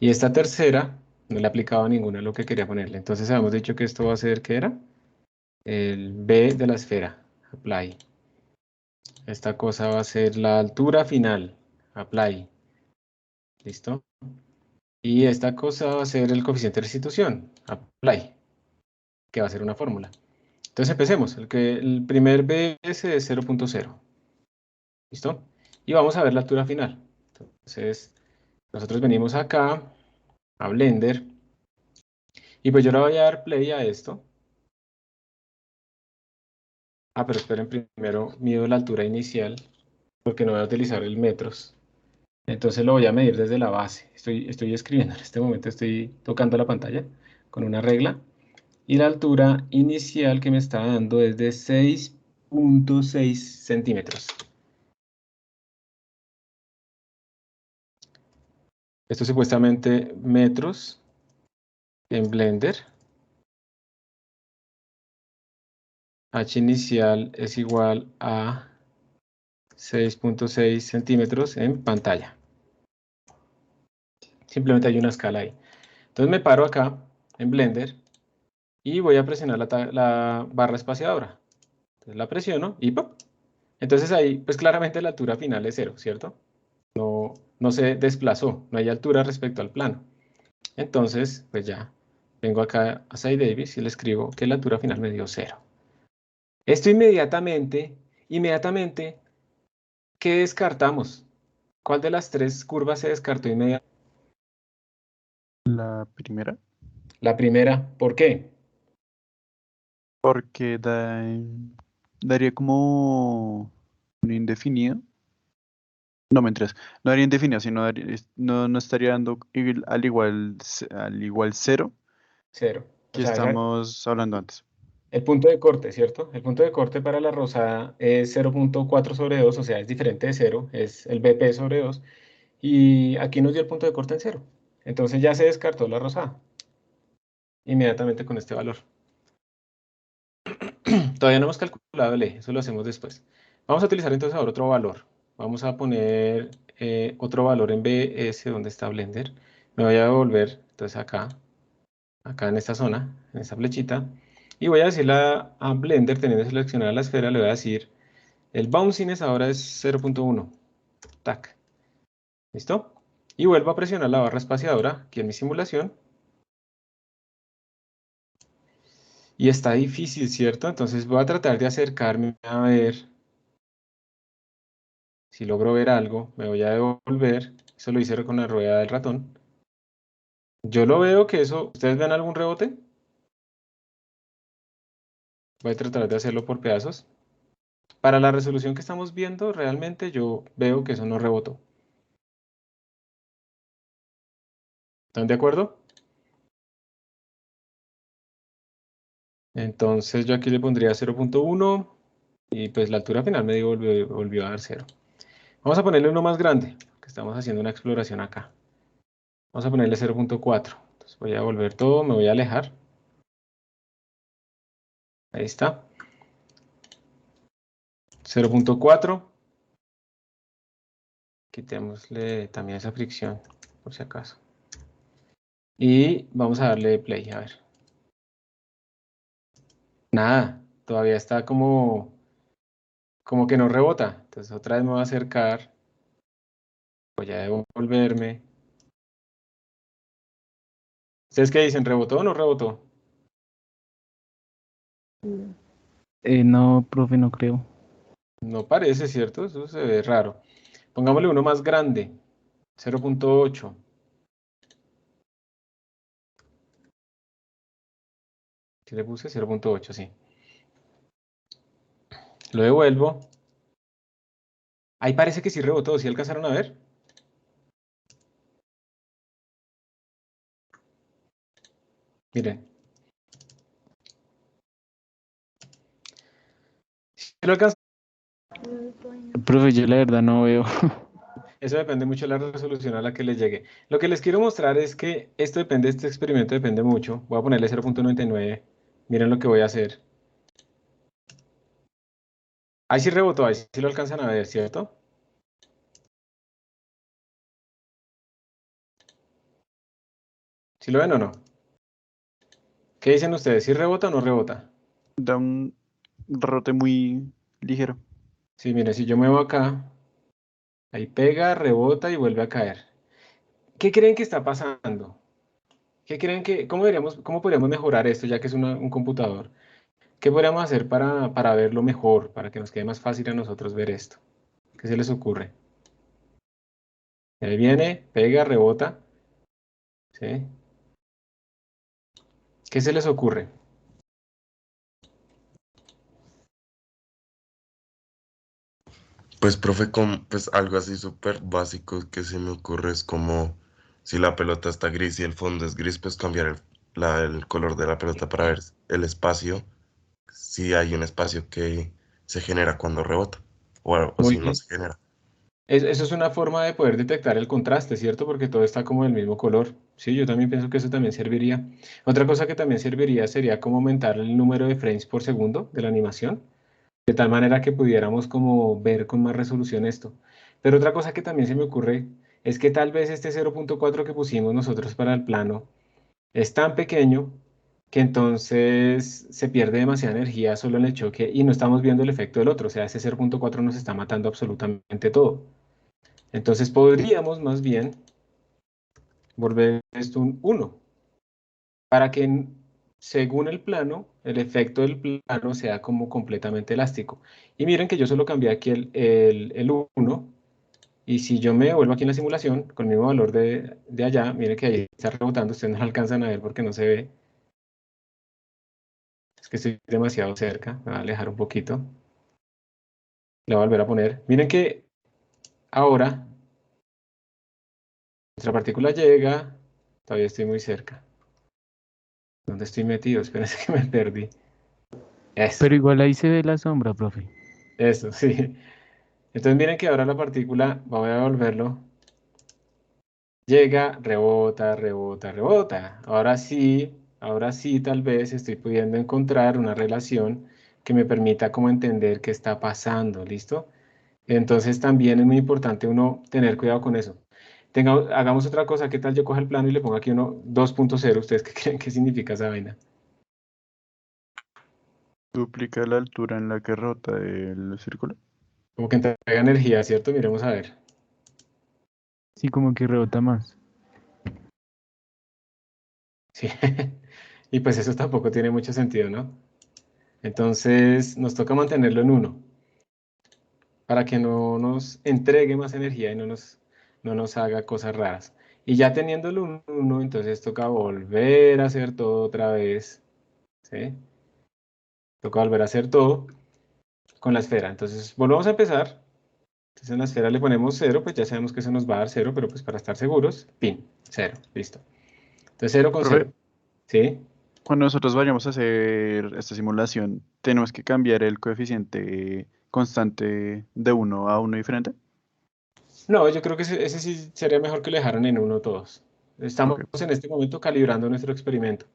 Y esta tercera, no le he aplicado ninguna a lo que quería ponerle. Entonces habíamos dicho que esto va a ser, ¿qué era? El B de la esfera. Apply. Esta cosa va a ser la altura final. Apply. ¿Listo? Y esta cosa va a ser el coeficiente de restitución. Apply. Que va a ser una fórmula. Entonces empecemos. El primer BS es 0.0. ¿Listo? Y vamos a ver la altura final. Entonces, nosotros venimos acá a Blender. Y pues yo le voy a dar play a esto. Ah, pero esperen, primero mido la altura inicial, porque no voy a utilizar el metros. Entonces lo voy a medir desde la base. Estoy escribiendo en este momento, estoy tocando la pantalla con una regla. Y la altura inicial que me está dando es de 6.6 centímetros. Esto es supuestamente metros en Blender. H inicial es igual a 6.6 centímetros en pantalla. Simplemente hay una escala ahí. Entonces me paro acá en Blender y voy a presionar la barra espaciadora. Entonces la presiono y ¡pop! Entonces ahí, pues claramente la altura final es 0, ¿cierto? No se desplazó, no hay altura respecto al plano. Entonces, pues ya, vengo acá a Side Davis y le escribo que la altura final me dio 0. Esto inmediatamente, ¿qué descartamos? ¿Cuál de las tres curvas se descartó inmediatamente? La primera, La primera, ¿por qué? porque daría como un indefinido. No, mentiras, no daría indefinido, sino no estaría dando al igual 0 0. O que sea, estamos hablando antes. el punto de corte, ¿cierto? El punto de corte para la rosada es 0.4 sobre 2, o sea, es diferente de 0, es el BP sobre 2. Y aquí nos dio el punto de corte en 0. Entonces ya se descartó la rosada inmediatamente con este valor. Todavía no hemos calculado el eje, eso lo hacemos después. Vamos a utilizar entonces ahora otro valor. Vamos a poner otro valor en BS, donde está Blender. Me voy a devolver entonces acá en esta zona, en esta flechita. Y voy a decirle a Blender, teniendo seleccionada la esfera, le voy a decir, el bounciness ahora es 0.1. Tac. ¿Listo? Y vuelvo a presionar la barra espaciadora aquí en mi simulación. Y está difícil, ¿cierto? Entonces voy a tratar de acercarme a ver si logro ver algo. Me voy a devolver. Eso lo hice con la rueda del ratón. Yo lo veo que eso... ¿Ustedes ven algún rebote? Voy a tratar de hacerlo por pedazos. Para la resolución que estamos viendo, realmente yo veo que eso no rebotó. ¿Están de acuerdo? Entonces yo aquí le pondría 0.1 y pues la altura final me volvió a dar 0. Vamos a ponerle uno más grande, que estamos haciendo una exploración acá. Vamos a ponerle 0.4. Entonces voy a volver todo, me voy a alejar. Ahí está. 0.4. Quitémosle también esa fricción, por si acaso. Y vamos a darle play, a ver. Nada, todavía está como que no rebota. Entonces otra vez me voy a acercar. Voy a devolverme. ¿Ustedes qué dicen? ¿Rebotó o no rebotó? No, profe, no creo. No parece, ¿cierto? Eso se ve raro. Pongámosle uno más grande. 0.8. ¿Qué le puse? 0.8, sí. Lo devuelvo. Ahí parece que sí rebotó. ¿Sí alcanzaron a ver? Miren. ¿Sí lo alcanzan? Profe, yo la verdad no veo. Eso depende mucho de la resolución a la que les llegue. Lo que les quiero mostrar es que esto depende, este experimento depende mucho. Voy a ponerle 0.99. Miren lo que voy a hacer. Ahí sí rebotó, ahí sí lo alcanzan a ver, ¿cierto? ¿Sí lo ven o no? ¿Qué dicen ustedes? ¿Sí rebota o no rebota? Da un rote muy ligero. Sí, mira, si yo muevo acá, ahí pega, rebota y vuelve a caer. ¿Qué creen que está pasando? ¿Qué creen cómo podríamos mejorar esto, ya que es un computador? ¿Qué podríamos hacer para verlo mejor, para que nos quede más fácil a nosotros ver esto? ¿Qué se les ocurre? Ahí viene, pega, rebota. ¿Sí? ¿Qué se les ocurre? Pues, profe, pues algo así súper básico que se me ocurre es como si la pelota está gris y el fondo es gris, pues cambiar el color de la pelota para ver el espacio, si hay un espacio que se genera cuando rebota, o Muy si no bien. se genera. Eso es una forma de poder detectar el contraste, ¿cierto? Porque todo está como del mismo color. Sí, yo también pienso que eso también serviría. Otra cosa que también serviría sería como aumentar el número de frames por segundo de la animación, de tal manera que pudiéramos como ver con más resolución esto. Pero otra cosa que también se me ocurre es que tal vez este 0.4 que pusimos nosotros para el plano es tan pequeño que entonces se pierde demasiada energía solo en el choque y no estamos viendo el efecto del otro. O sea, ese 0.4 nos está matando absolutamente todo. Entonces podríamos más bien volver esto un 1 para que según el plano, el efecto del plano sea como completamente elástico. Y miren que yo solo cambié aquí el 1 y si yo me vuelvo aquí en la simulación con el mismo valor de allá, miren que ahí está rebotando, ustedes no lo alcanzan a ver porque no se ve. Es que estoy demasiado cerca, me voy a alejar un poquito. Le voy a volver a poner. Miren que ahora nuestra partícula llega, todavía estoy muy cerca. ¿Dónde estoy metido? Espérense que me perdí. Eso, Pero igual ahí se ve la sombra, profe. eso, sí. Entonces miren que ahora la partícula, voy a volverlo, llega, rebota, rebota, rebota. Ahora sí, tal vez estoy pudiendo encontrar una relación que me permita como entender qué está pasando, ¿listo? Entonces también es muy importante uno tener cuidado con eso. Hagamos otra cosa, ¿qué tal yo cojo el plano y le pongo aquí uno 2.0? ¿Ustedes qué creen que significa esa vaina? Duplica la altura en la que rota el círculo. Como que entrega energía, ¿cierto? Miremos a ver. Sí, como que rebota más. Sí. Y pues eso tampoco tiene mucho sentido, ¿no? Entonces nos toca mantenerlo en 1 para que no nos entregue más energía y no nos haga cosas raras. Y ya teniéndolo en 1, entonces toca volver a hacer todo otra vez. ¿Sí? Toca volver a hacer todo con la esfera. Entonces volvemos a empezar. Entonces en la esfera le ponemos 0, pues ya sabemos que eso nos va a dar 0, pero pues para estar seguros, pin, 0, listo. Entonces 0 con Profe, 0, ¿sí? cuando nosotros vayamos a hacer esta simulación, ¿tenemos que cambiar el coeficiente constante de 1 a 1 diferente? No, yo creo que ese sí sería mejor que lo dejaran en 1 todos. Estamos Ok. en este momento calibrando nuestro experimento.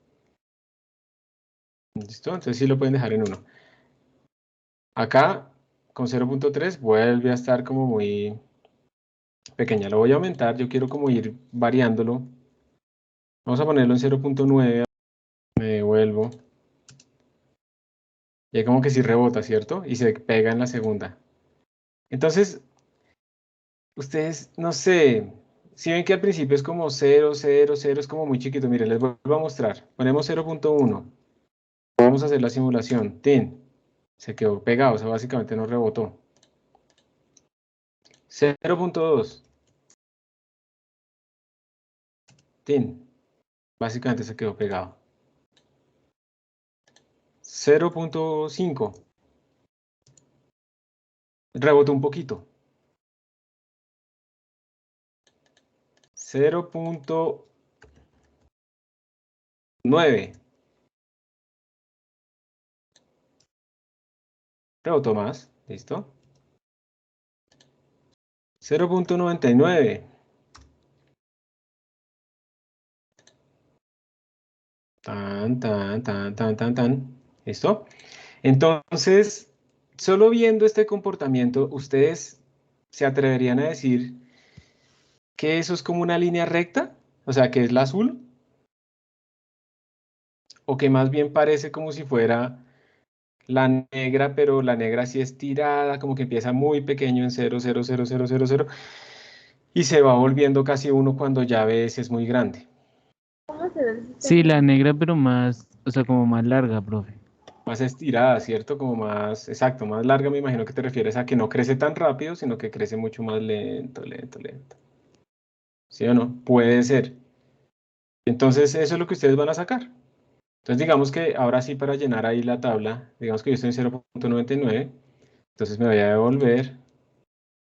¿Listo? Entonces sí lo pueden dejar en 1. Acá, con 0.3 vuelve a estar como muy pequeña. Lo voy a aumentar, yo quiero como ir variándolo. Vamos a ponerlo en 0.9, me devuelvo. Y ahí como que sí rebota, ¿cierto? Y se pega en la segunda. Entonces, ustedes, no sé, si ven que al principio es como 0, 0, 0, es como muy chiquito. Miren, les vuelvo a mostrar. Ponemos 0.1. Vamos a hacer la simulación. Tin. Se quedó pegado, o sea, básicamente no rebotó. 0.2. Tin. Básicamente se quedó pegado. 0.5. Rebotó un poquito. 0.9. Rebotó más. ¿Listo? 0.99. Tan, tan, tan, tan, tan, tan. ¿Listo? Entonces, solo viendo este comportamiento, ¿ustedes se atreverían a decir que eso es como una línea recta? O sea, que es la azul. ¿O que más bien parece como si fuera la negra, pero la negra sí estirada, como que empieza muy pequeño en 0, 0, 0, 0, 0, 0, y se va volviendo casi 1 cuando ya ves es muy grande. Sí, la negra, pero más, o sea, como más larga, profe. Más estirada, ¿cierto? Como más, exacto, más larga, me imagino que te refieres a que no crece tan rápido, sino que crece mucho más lento, lento, lento. ¿Sí o no? Puede ser. Entonces, eso es lo que ustedes van a sacar. Entonces, digamos que ahora sí, para llenar ahí la tabla, digamos que yo estoy en 0.99, entonces me voy a devolver.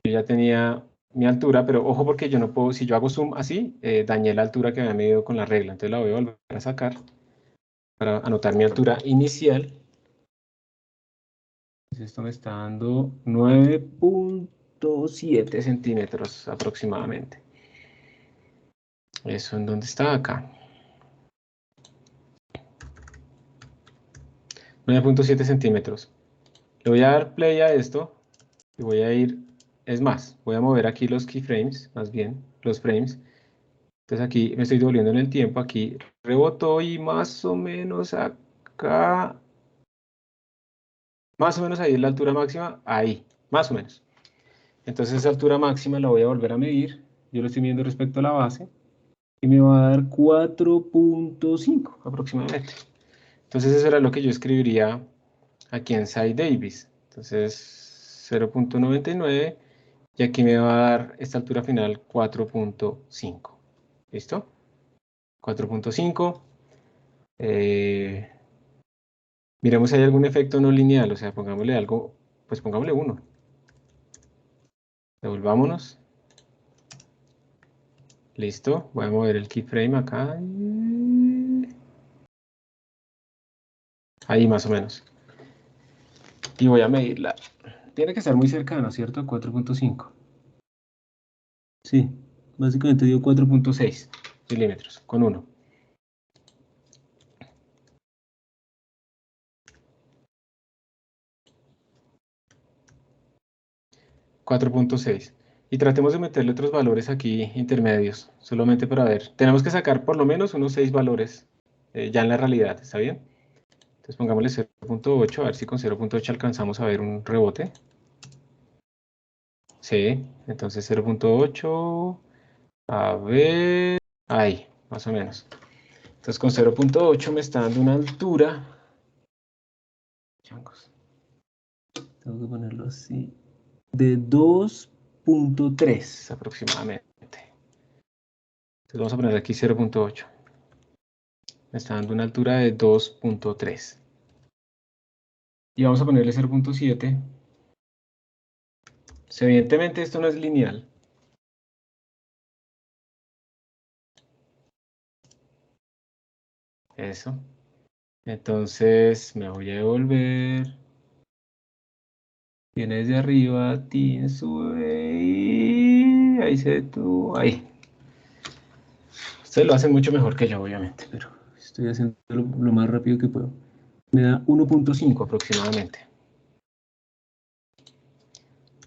Yo ya tenía mi altura, pero ojo porque yo no puedo, si yo hago zoom así, dañé la altura que había medido con la regla. Entonces la voy a volver a sacar para anotar mi altura inicial. Entonces esto me está dando 9.7 centímetros aproximadamente. ¿Eso en dónde está? Acá. 9.7 centímetros. Le voy a dar play a esto y voy a ir, es más, voy a mover aquí los keyframes, más bien, los frames. Entonces aquí me estoy devolviendo en el tiempo, aquí rebotó y más o menos acá, más o menos ahí es la altura máxima, ahí, más o menos. Entonces esa altura máxima la voy a volver a medir, yo lo estoy midiendo respecto a la base, y me va a dar 4.5 aproximadamente. Entonces eso era lo que yo escribiría aquí en Side Davis. Entonces 0.99 y aquí me va a dar esta altura final 4.5. ¿Listo? 4.5. Miremos si hay algún efecto no lineal, o sea, pongámosle algo, pues pongámosle 1. Devolvámonos. Listo, voy a mover el keyframe acá. Ahí más o menos. Y voy a medirla. Tiene que estar muy cercano, ¿cierto? 4.5. Sí, básicamente dio 4.6 milímetros con 1. .6. Y tratemos de meterle otros valores aquí intermedios, solamente para ver. Tenemos que sacar por lo menos unos 6 valores ya en la realidad, ¿está bien? Entonces pongámosle 0.8, a ver si con 0.8 alcanzamos a ver un rebote. Sí, entonces 0.8, a ver, ahí, más o menos. Entonces con 0.8 me está dando una altura. Changos. Tengo que ponerlo así. De 2.3 aproximadamente. Entonces vamos a poner aquí 0.8. Me está dando una altura de 2.3. Y vamos a ponerle 0.7. Evidentemente esto no es lineal. Eso. Entonces me voy a devolver. Viene desde arriba, Tin sube y ahí se detuvo. Ahí. Ustedes lo hacen mucho mejor que yo, obviamente, pero estoy haciendo lo más rápido que puedo. Me da 1.5 aproximadamente.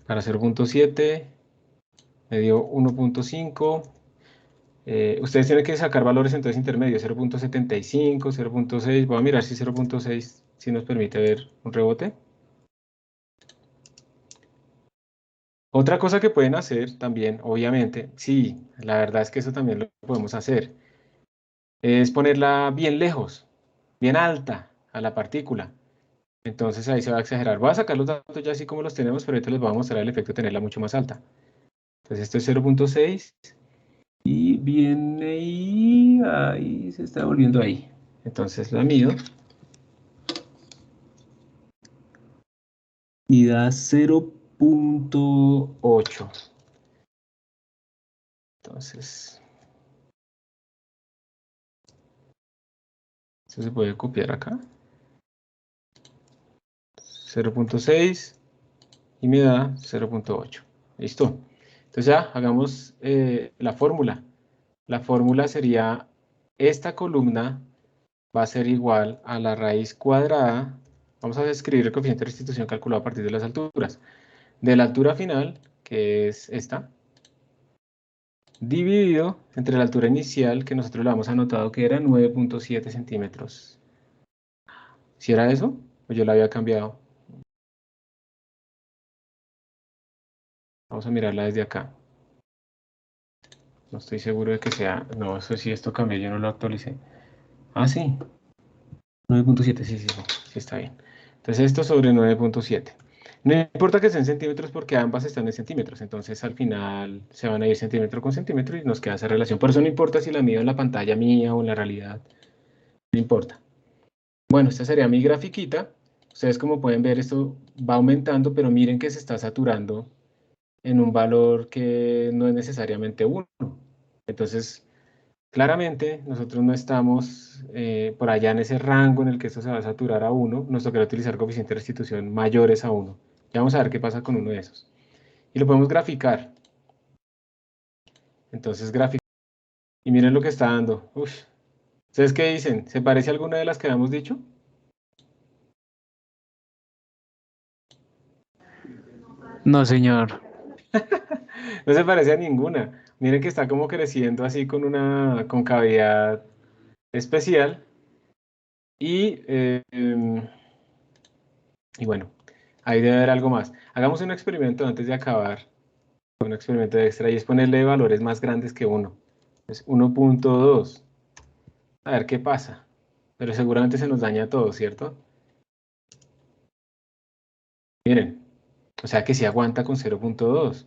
Para 0.7 me dio 1.5. Ustedes tienen que sacar valores entonces intermedios, 0.75, 0.6. Voy a mirar si 0.6 si nos permite ver un rebote. Otra cosa que pueden hacer también, obviamente, sí, la verdad es que eso también lo podemos hacer, es ponerla bien lejos, bien alta a la partícula. Entonces ahí se va a exagerar. Voy a sacar los datos ya así como los tenemos, pero ahorita les voy a mostrar el efecto de tenerla mucho más alta. Entonces esto es 0.6 y viene y ahí se está volviendo ahí. Entonces la mido y da 0.8. Entonces, esto se puede copiar acá. 0.6 y me da 0.8. ¿Listo? Entonces ya hagamos la fórmula. La fórmula sería, esta columna va a ser igual a la raíz cuadrada. Vamos a escribir el coeficiente de restitución calculado a partir de las alturas. De la altura final, que es esta, dividido entre la altura inicial, que nosotros le hemos anotado que era 9.7 centímetros. ¿Sí era eso? O yo la había cambiado. Vamos a mirarla desde acá. No estoy seguro de que sea... No, eso sí, esto cambió, yo no lo actualicé. Ah, sí. 9.7, sí, sí está bien. Entonces esto sobre 9.7. No importa que sean centímetros porque ambas están en centímetros. Entonces al final se van a ir centímetro con centímetro y nos queda esa relación. Por eso no importa si la mido en la pantalla mía o en la realidad. No importa. Bueno, esta sería mi grafiquita. Ustedes como pueden ver esto va aumentando, pero miren que se está saturando en un valor que no es necesariamente 1. Entonces, claramente nosotros no estamos por allá en ese rango en el que esto se va a saturar a 1. Nos tocará utilizar coeficientes de restitución mayores a 1. Ya vamos a ver qué pasa con uno de esos. Y lo podemos graficar. Entonces, gráfico. Y miren lo que está dando. Uf. ¿Ustedes qué dicen? ¿Se parece a alguna de las que habíamos dicho? No, señor. No se parece a ninguna. Miren que está como creciendo así con una concavidad especial. Y bueno, ahí debe haber algo más. Hagamos un experimento antes de acabar. Un experimento extra y es ponerle valores más grandes que 1. Es 1.2. A ver qué pasa. Pero seguramente se nos daña todo, ¿cierto? Miren, o sea que sí aguanta con 0.2.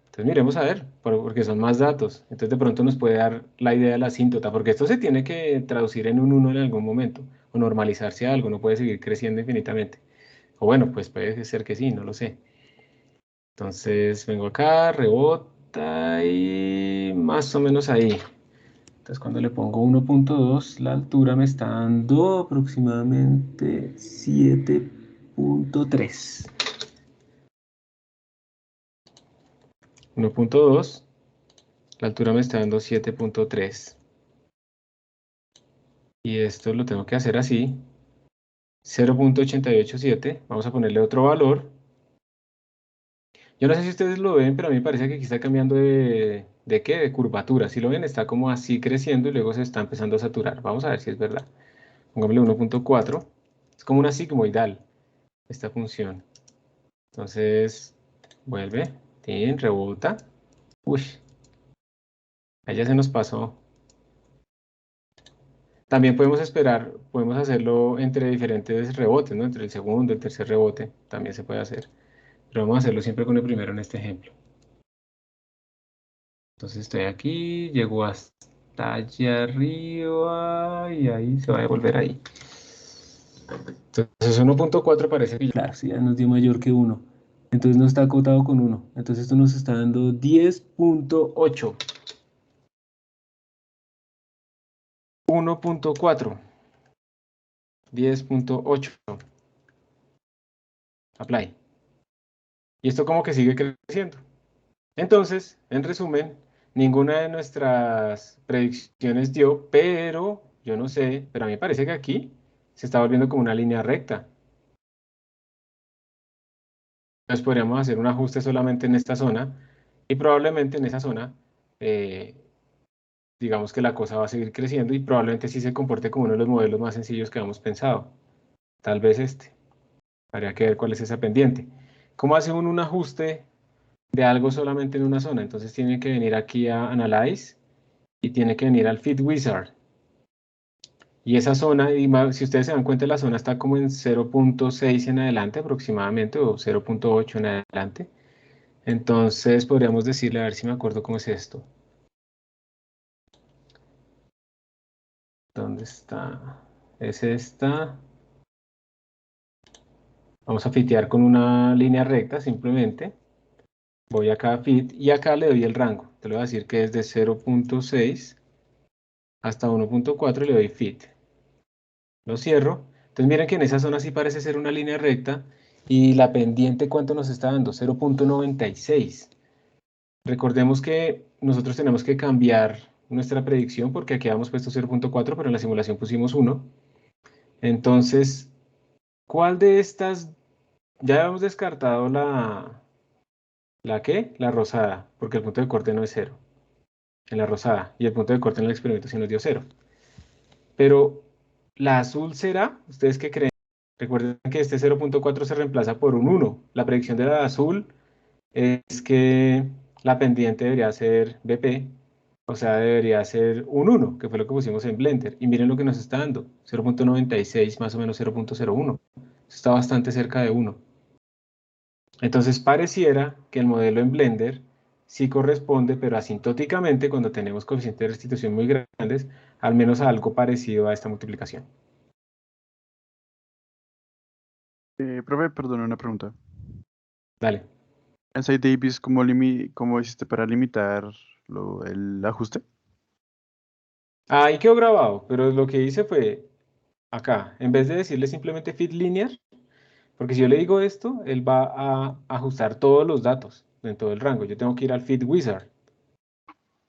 Entonces miremos a ver, porque son más datos. Entonces de pronto nos puede dar la idea de la asíntota, porque esto se tiene que traducir en un 1 en algún momento, o normalizarse a algo, no puede seguir creciendo infinitamente. O bueno, pues puede ser que sí, no lo sé. Entonces vengo acá, rebota y más o menos ahí. Entonces cuando le pongo 1.2, la altura me está dando aproximadamente 7.3. 1.2, la altura me está dando 7.3. Y esto lo tengo que hacer así. 0.887. Vamos a ponerle otro valor. Yo no sé si ustedes lo ven, pero a mí me parece que aquí está cambiando ¿de qué? De curvatura. Si lo ven, está como así creciendo y luego se está empezando a saturar. Vamos a ver si es verdad. Pongámosle 1.4. Es como una sigmoidal esta función. Entonces, vuelve. Tin, rebota. Uy, ahí ya se nos pasó. También podemos esperar, podemos hacerlo entre diferentes rebotes, ¿no? Entre el segundo y el tercer rebote. También se puede hacer. Pero vamos a hacerlo siempre con el primero en este ejemplo. Entonces estoy aquí, llego hasta allá arriba y ahí se va a devolver ahí. Entonces 1.4 parece que claro, sí, ya nos dio mayor que 1. Entonces no está acotado con 1. Entonces esto nos está dando 10.8. 1.4. 10.8. Apply. Y esto como que sigue creciendo. Entonces, en resumen, ninguna de nuestras predicciones dio, pero yo no sé, pero a mí me parece que aquí se está volviendo como una línea recta. Entonces podríamos hacer un ajuste solamente en esta zona y probablemente en esa zona, digamos que la cosa va a seguir creciendo y probablemente sí se comporte como uno de los modelos más sencillos que habíamos pensado. Tal vez este. Habría que ver cuál es esa pendiente. ¿Cómo hace uno un ajuste de algo solamente en una zona? Entonces tiene que venir aquí a Analyze y tiene que venir al Fit Wizard. Y esa zona, si ustedes se dan cuenta, la zona está como en 0.6 en adelante aproximadamente, o 0.8 en adelante. Entonces podríamos decirle, a ver si me acuerdo cómo es esto. ¿Dónde está? Es esta. Vamos a fitear con una línea recta simplemente. Voy acá a fit y acá le doy el rango. Te lo voy a decir que es de 0.6 hasta 1.4 y le doy fit. Lo cierro. Entonces miren que en esa zona sí parece ser una línea recta. Y la pendiente, ¿cuánto nos está dando? 0.96. Recordemos que nosotros tenemos que cambiar nuestra predicción porque aquí habíamos puesto 0.4, pero en la simulación pusimos 1. Entonces, ¿cuál de estas? Ya habíamos descartado ¿la qué? La rosada, porque el punto de corte no es 0 en la rosada. Y el punto de corte en el experimento sí nos dio 0. Pero, ¿la azul será? ¿Ustedes qué creen? Recuerden que este 0.4 se reemplaza por un 1. La predicción de la azul es que la pendiente debería ser BP, o sea, debería ser un 1, que fue lo que pusimos en Blender. Y miren lo que nos está dando, 0.96, más o menos 0.01. Está bastante cerca de 1. Entonces pareciera que el modelo en Blender sí corresponde, pero asintóticamente, cuando tenemos coeficientes de restitución muy grandes, al menos a algo parecido a esta multiplicación. Profe, perdón, una pregunta. Dale. En Site Davis, ¿cómo hiciste para limitar el ajuste? Ahí quedó grabado, pero lo que hice fue acá, en vez de decirle simplemente fit linear, porque si yo le digo esto, él va a ajustar todos los datos en todo el rango. Yo tengo que ir al fit wizard.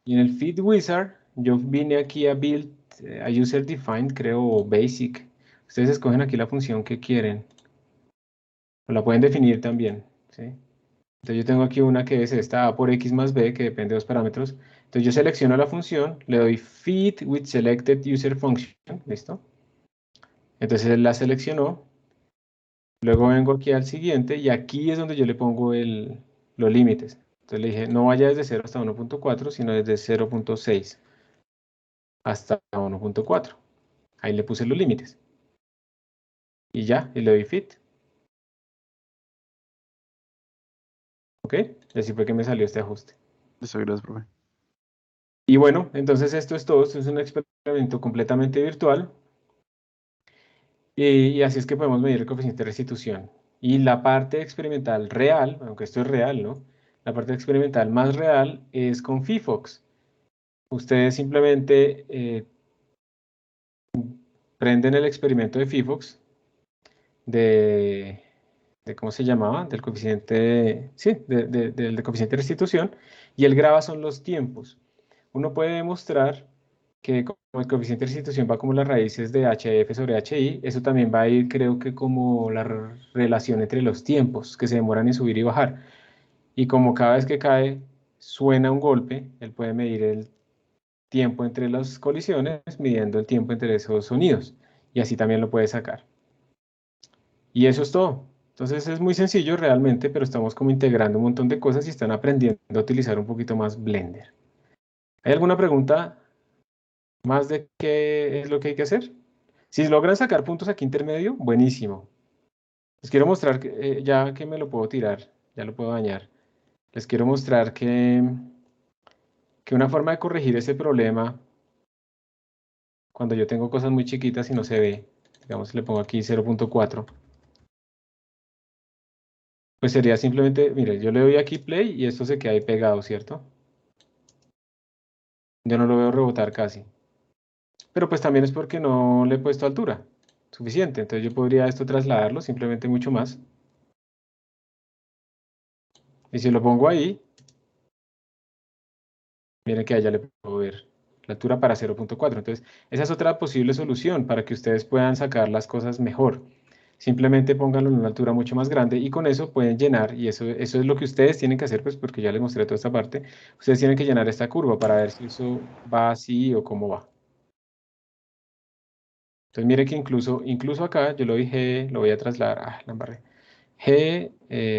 Y en el fit wizard, yo vine aquí a build, a user defined, creo, o basic. Ustedes escogen aquí la función que quieren. O la pueden definir también, ¿sí? Entonces yo tengo aquí una que es esta a por x más b, que depende de los parámetros. Entonces yo selecciono la función, le doy fit with selected user function, ¿listo? Entonces él la seleccionó. Luego vengo aquí al siguiente y aquí es donde yo le pongo los límites. Entonces le dije, no vaya desde 0 hasta 1.4, sino desde 0.6 hasta 1.4. Ahí le puse los límites. Y ya, y le doy fit. ¿Ok? Y así fue que me salió este ajuste. Listo, gracias, profe. Y bueno, entonces esto es todo. Esto es un experimento completamente virtual. Y así es que podemos medir el coeficiente de restitución. Y la parte experimental real, aunque esto es real, ¿no? La parte experimental más real es con phyphox. Ustedes simplemente prenden el experimento de phyphox ¿cómo se llamaba? Del coeficiente, sí, del coeficiente de restitución, y el graba son los tiempos. Uno puede demostrar que como el coeficiente de restitución va como las raíces de HF sobre HI, eso también va a ir, creo que como la relación entre los tiempos que se demoran en subir y bajar. Y como cada vez que cae suena un golpe, él puede medir el tiempo entre las colisiones, midiendo el tiempo entre esos sonidos. Y así también lo puede sacar. Y eso es todo. Entonces es muy sencillo realmente, pero estamos como integrando un montón de cosas y están aprendiendo a utilizar un poquito más Blender. ¿Hay alguna pregunta más de qué es lo que hay que hacer? Si logran sacar puntos aquí intermedio, buenísimo. Les quiero mostrar, que, ya que me lo puedo tirar, ya lo puedo dañar. Les quiero mostrar que una forma de corregir ese problema, cuando yo tengo cosas muy chiquitas y no se ve, digamos, le pongo aquí 0.4, pues sería simplemente, mire, yo le doy aquí play y esto se queda ahí pegado, ¿cierto? Yo no lo veo rebotar casi. Pero pues también es porque no le he puesto altura suficiente. Entonces yo podría esto trasladarlo simplemente mucho más. Y si lo pongo ahí, miren que allá le puedo ver la altura para 0.4. Entonces esa es otra posible solución para que ustedes puedan sacar las cosas mejor. Simplemente pónganlo en una altura mucho más grande y con eso pueden llenar, y eso es lo que ustedes tienen que hacer, pues porque ya les mostré toda esta parte. Ustedes tienen que llenar esta curva para ver si eso va así o cómo va. Entonces mire que incluso acá yo lo dije, lo voy a trasladar, la embarré. G,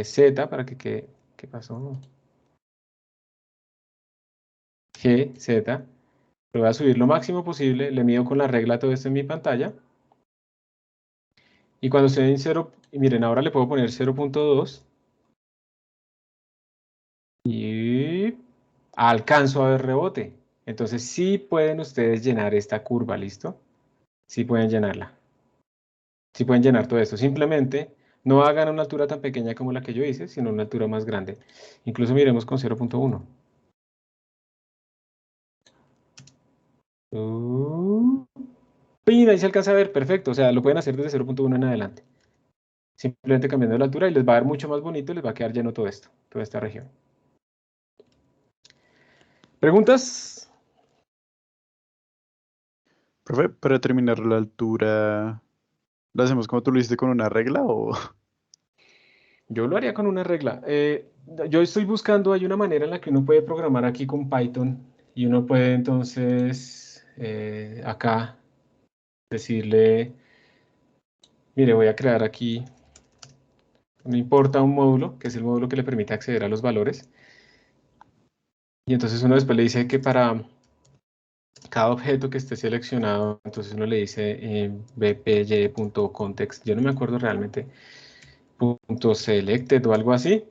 Z, para que quede, ¿qué pasó? G, Z, lo voy a subir lo máximo posible, le mido con la regla todo esto en mi pantalla. Y cuando estoy en 0, y miren, ahora le puedo poner 0.2 y alcanzo a ver rebote. Entonces sí pueden ustedes llenar esta curva, ¿listo? Sí pueden llenarla. Sí pueden llenar todo esto. Simplemente no hagan una altura tan pequeña como la que yo hice, sino una altura más grande. Incluso miremos con 0.1. Ahí se alcanza a ver, perfecto. O sea, lo pueden hacer desde 0.1 en adelante. Simplemente cambiando la altura y les va a dar mucho más bonito, les va a quedar lleno todo esto, toda esta región. ¿Preguntas? Profe, para terminar la altura, ¿la hacemos como tú lo hiciste con una regla o...? Yo lo haría con una regla. Yo estoy buscando, hay una manera en la que uno puede programar aquí con Python y uno puede entonces acá decirle Mire, voy a crear aquí, me importa un módulo, que es el módulo que le permite acceder a los valores. Y entonces uno después le dice que para cada objeto que esté seleccionado, entonces uno le dice bpy.context, yo no me acuerdo realmente, .selected o algo así.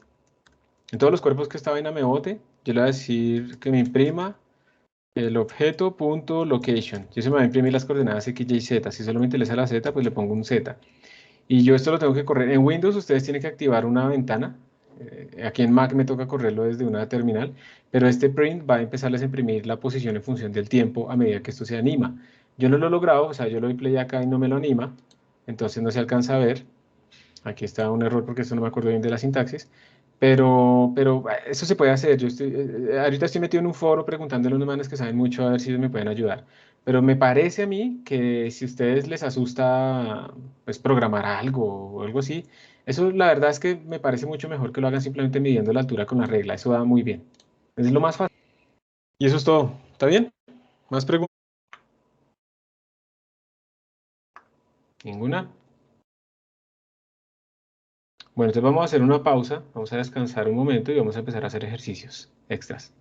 En todos los cuerpos que esta vaina me bote, yo le voy a decir que me imprima el objeto.location. Yo se me va a imprimir las coordenadas X, Y, Z. Si solo me interesa la Z, pues le pongo un Z. Y yo esto lo tengo que correr. En Windows ustedes tienen que activar una ventana. Aquí en Mac me toca correrlo desde una terminal. Pero este print va a empezarles a imprimir la posición en función del tiempo a medida que esto se anima. Yo no lo he logrado, o sea, yo lo doy play acá y no me lo anima. Entonces no se alcanza a ver. Aquí está un error porque esto no me acuerdo bien de la sintaxis. Pero eso se puede hacer. Yo ahorita estoy metido en un foro preguntándole a unos manes que saben mucho a ver si me pueden ayudar. Pero me parece a mí que si a ustedes les asusta pues, programar algo o algo así, eso la verdad es que me parece mucho mejor que lo hagan simplemente midiendo la altura con la regla. Eso va muy bien. Es lo más fácil. Y eso es todo. ¿Está bien? ¿Más preguntas? ¿Ninguna? Bueno, entonces vamos a hacer una pausa, vamos a descansar un momento y vamos a empezar a hacer ejercicios extras.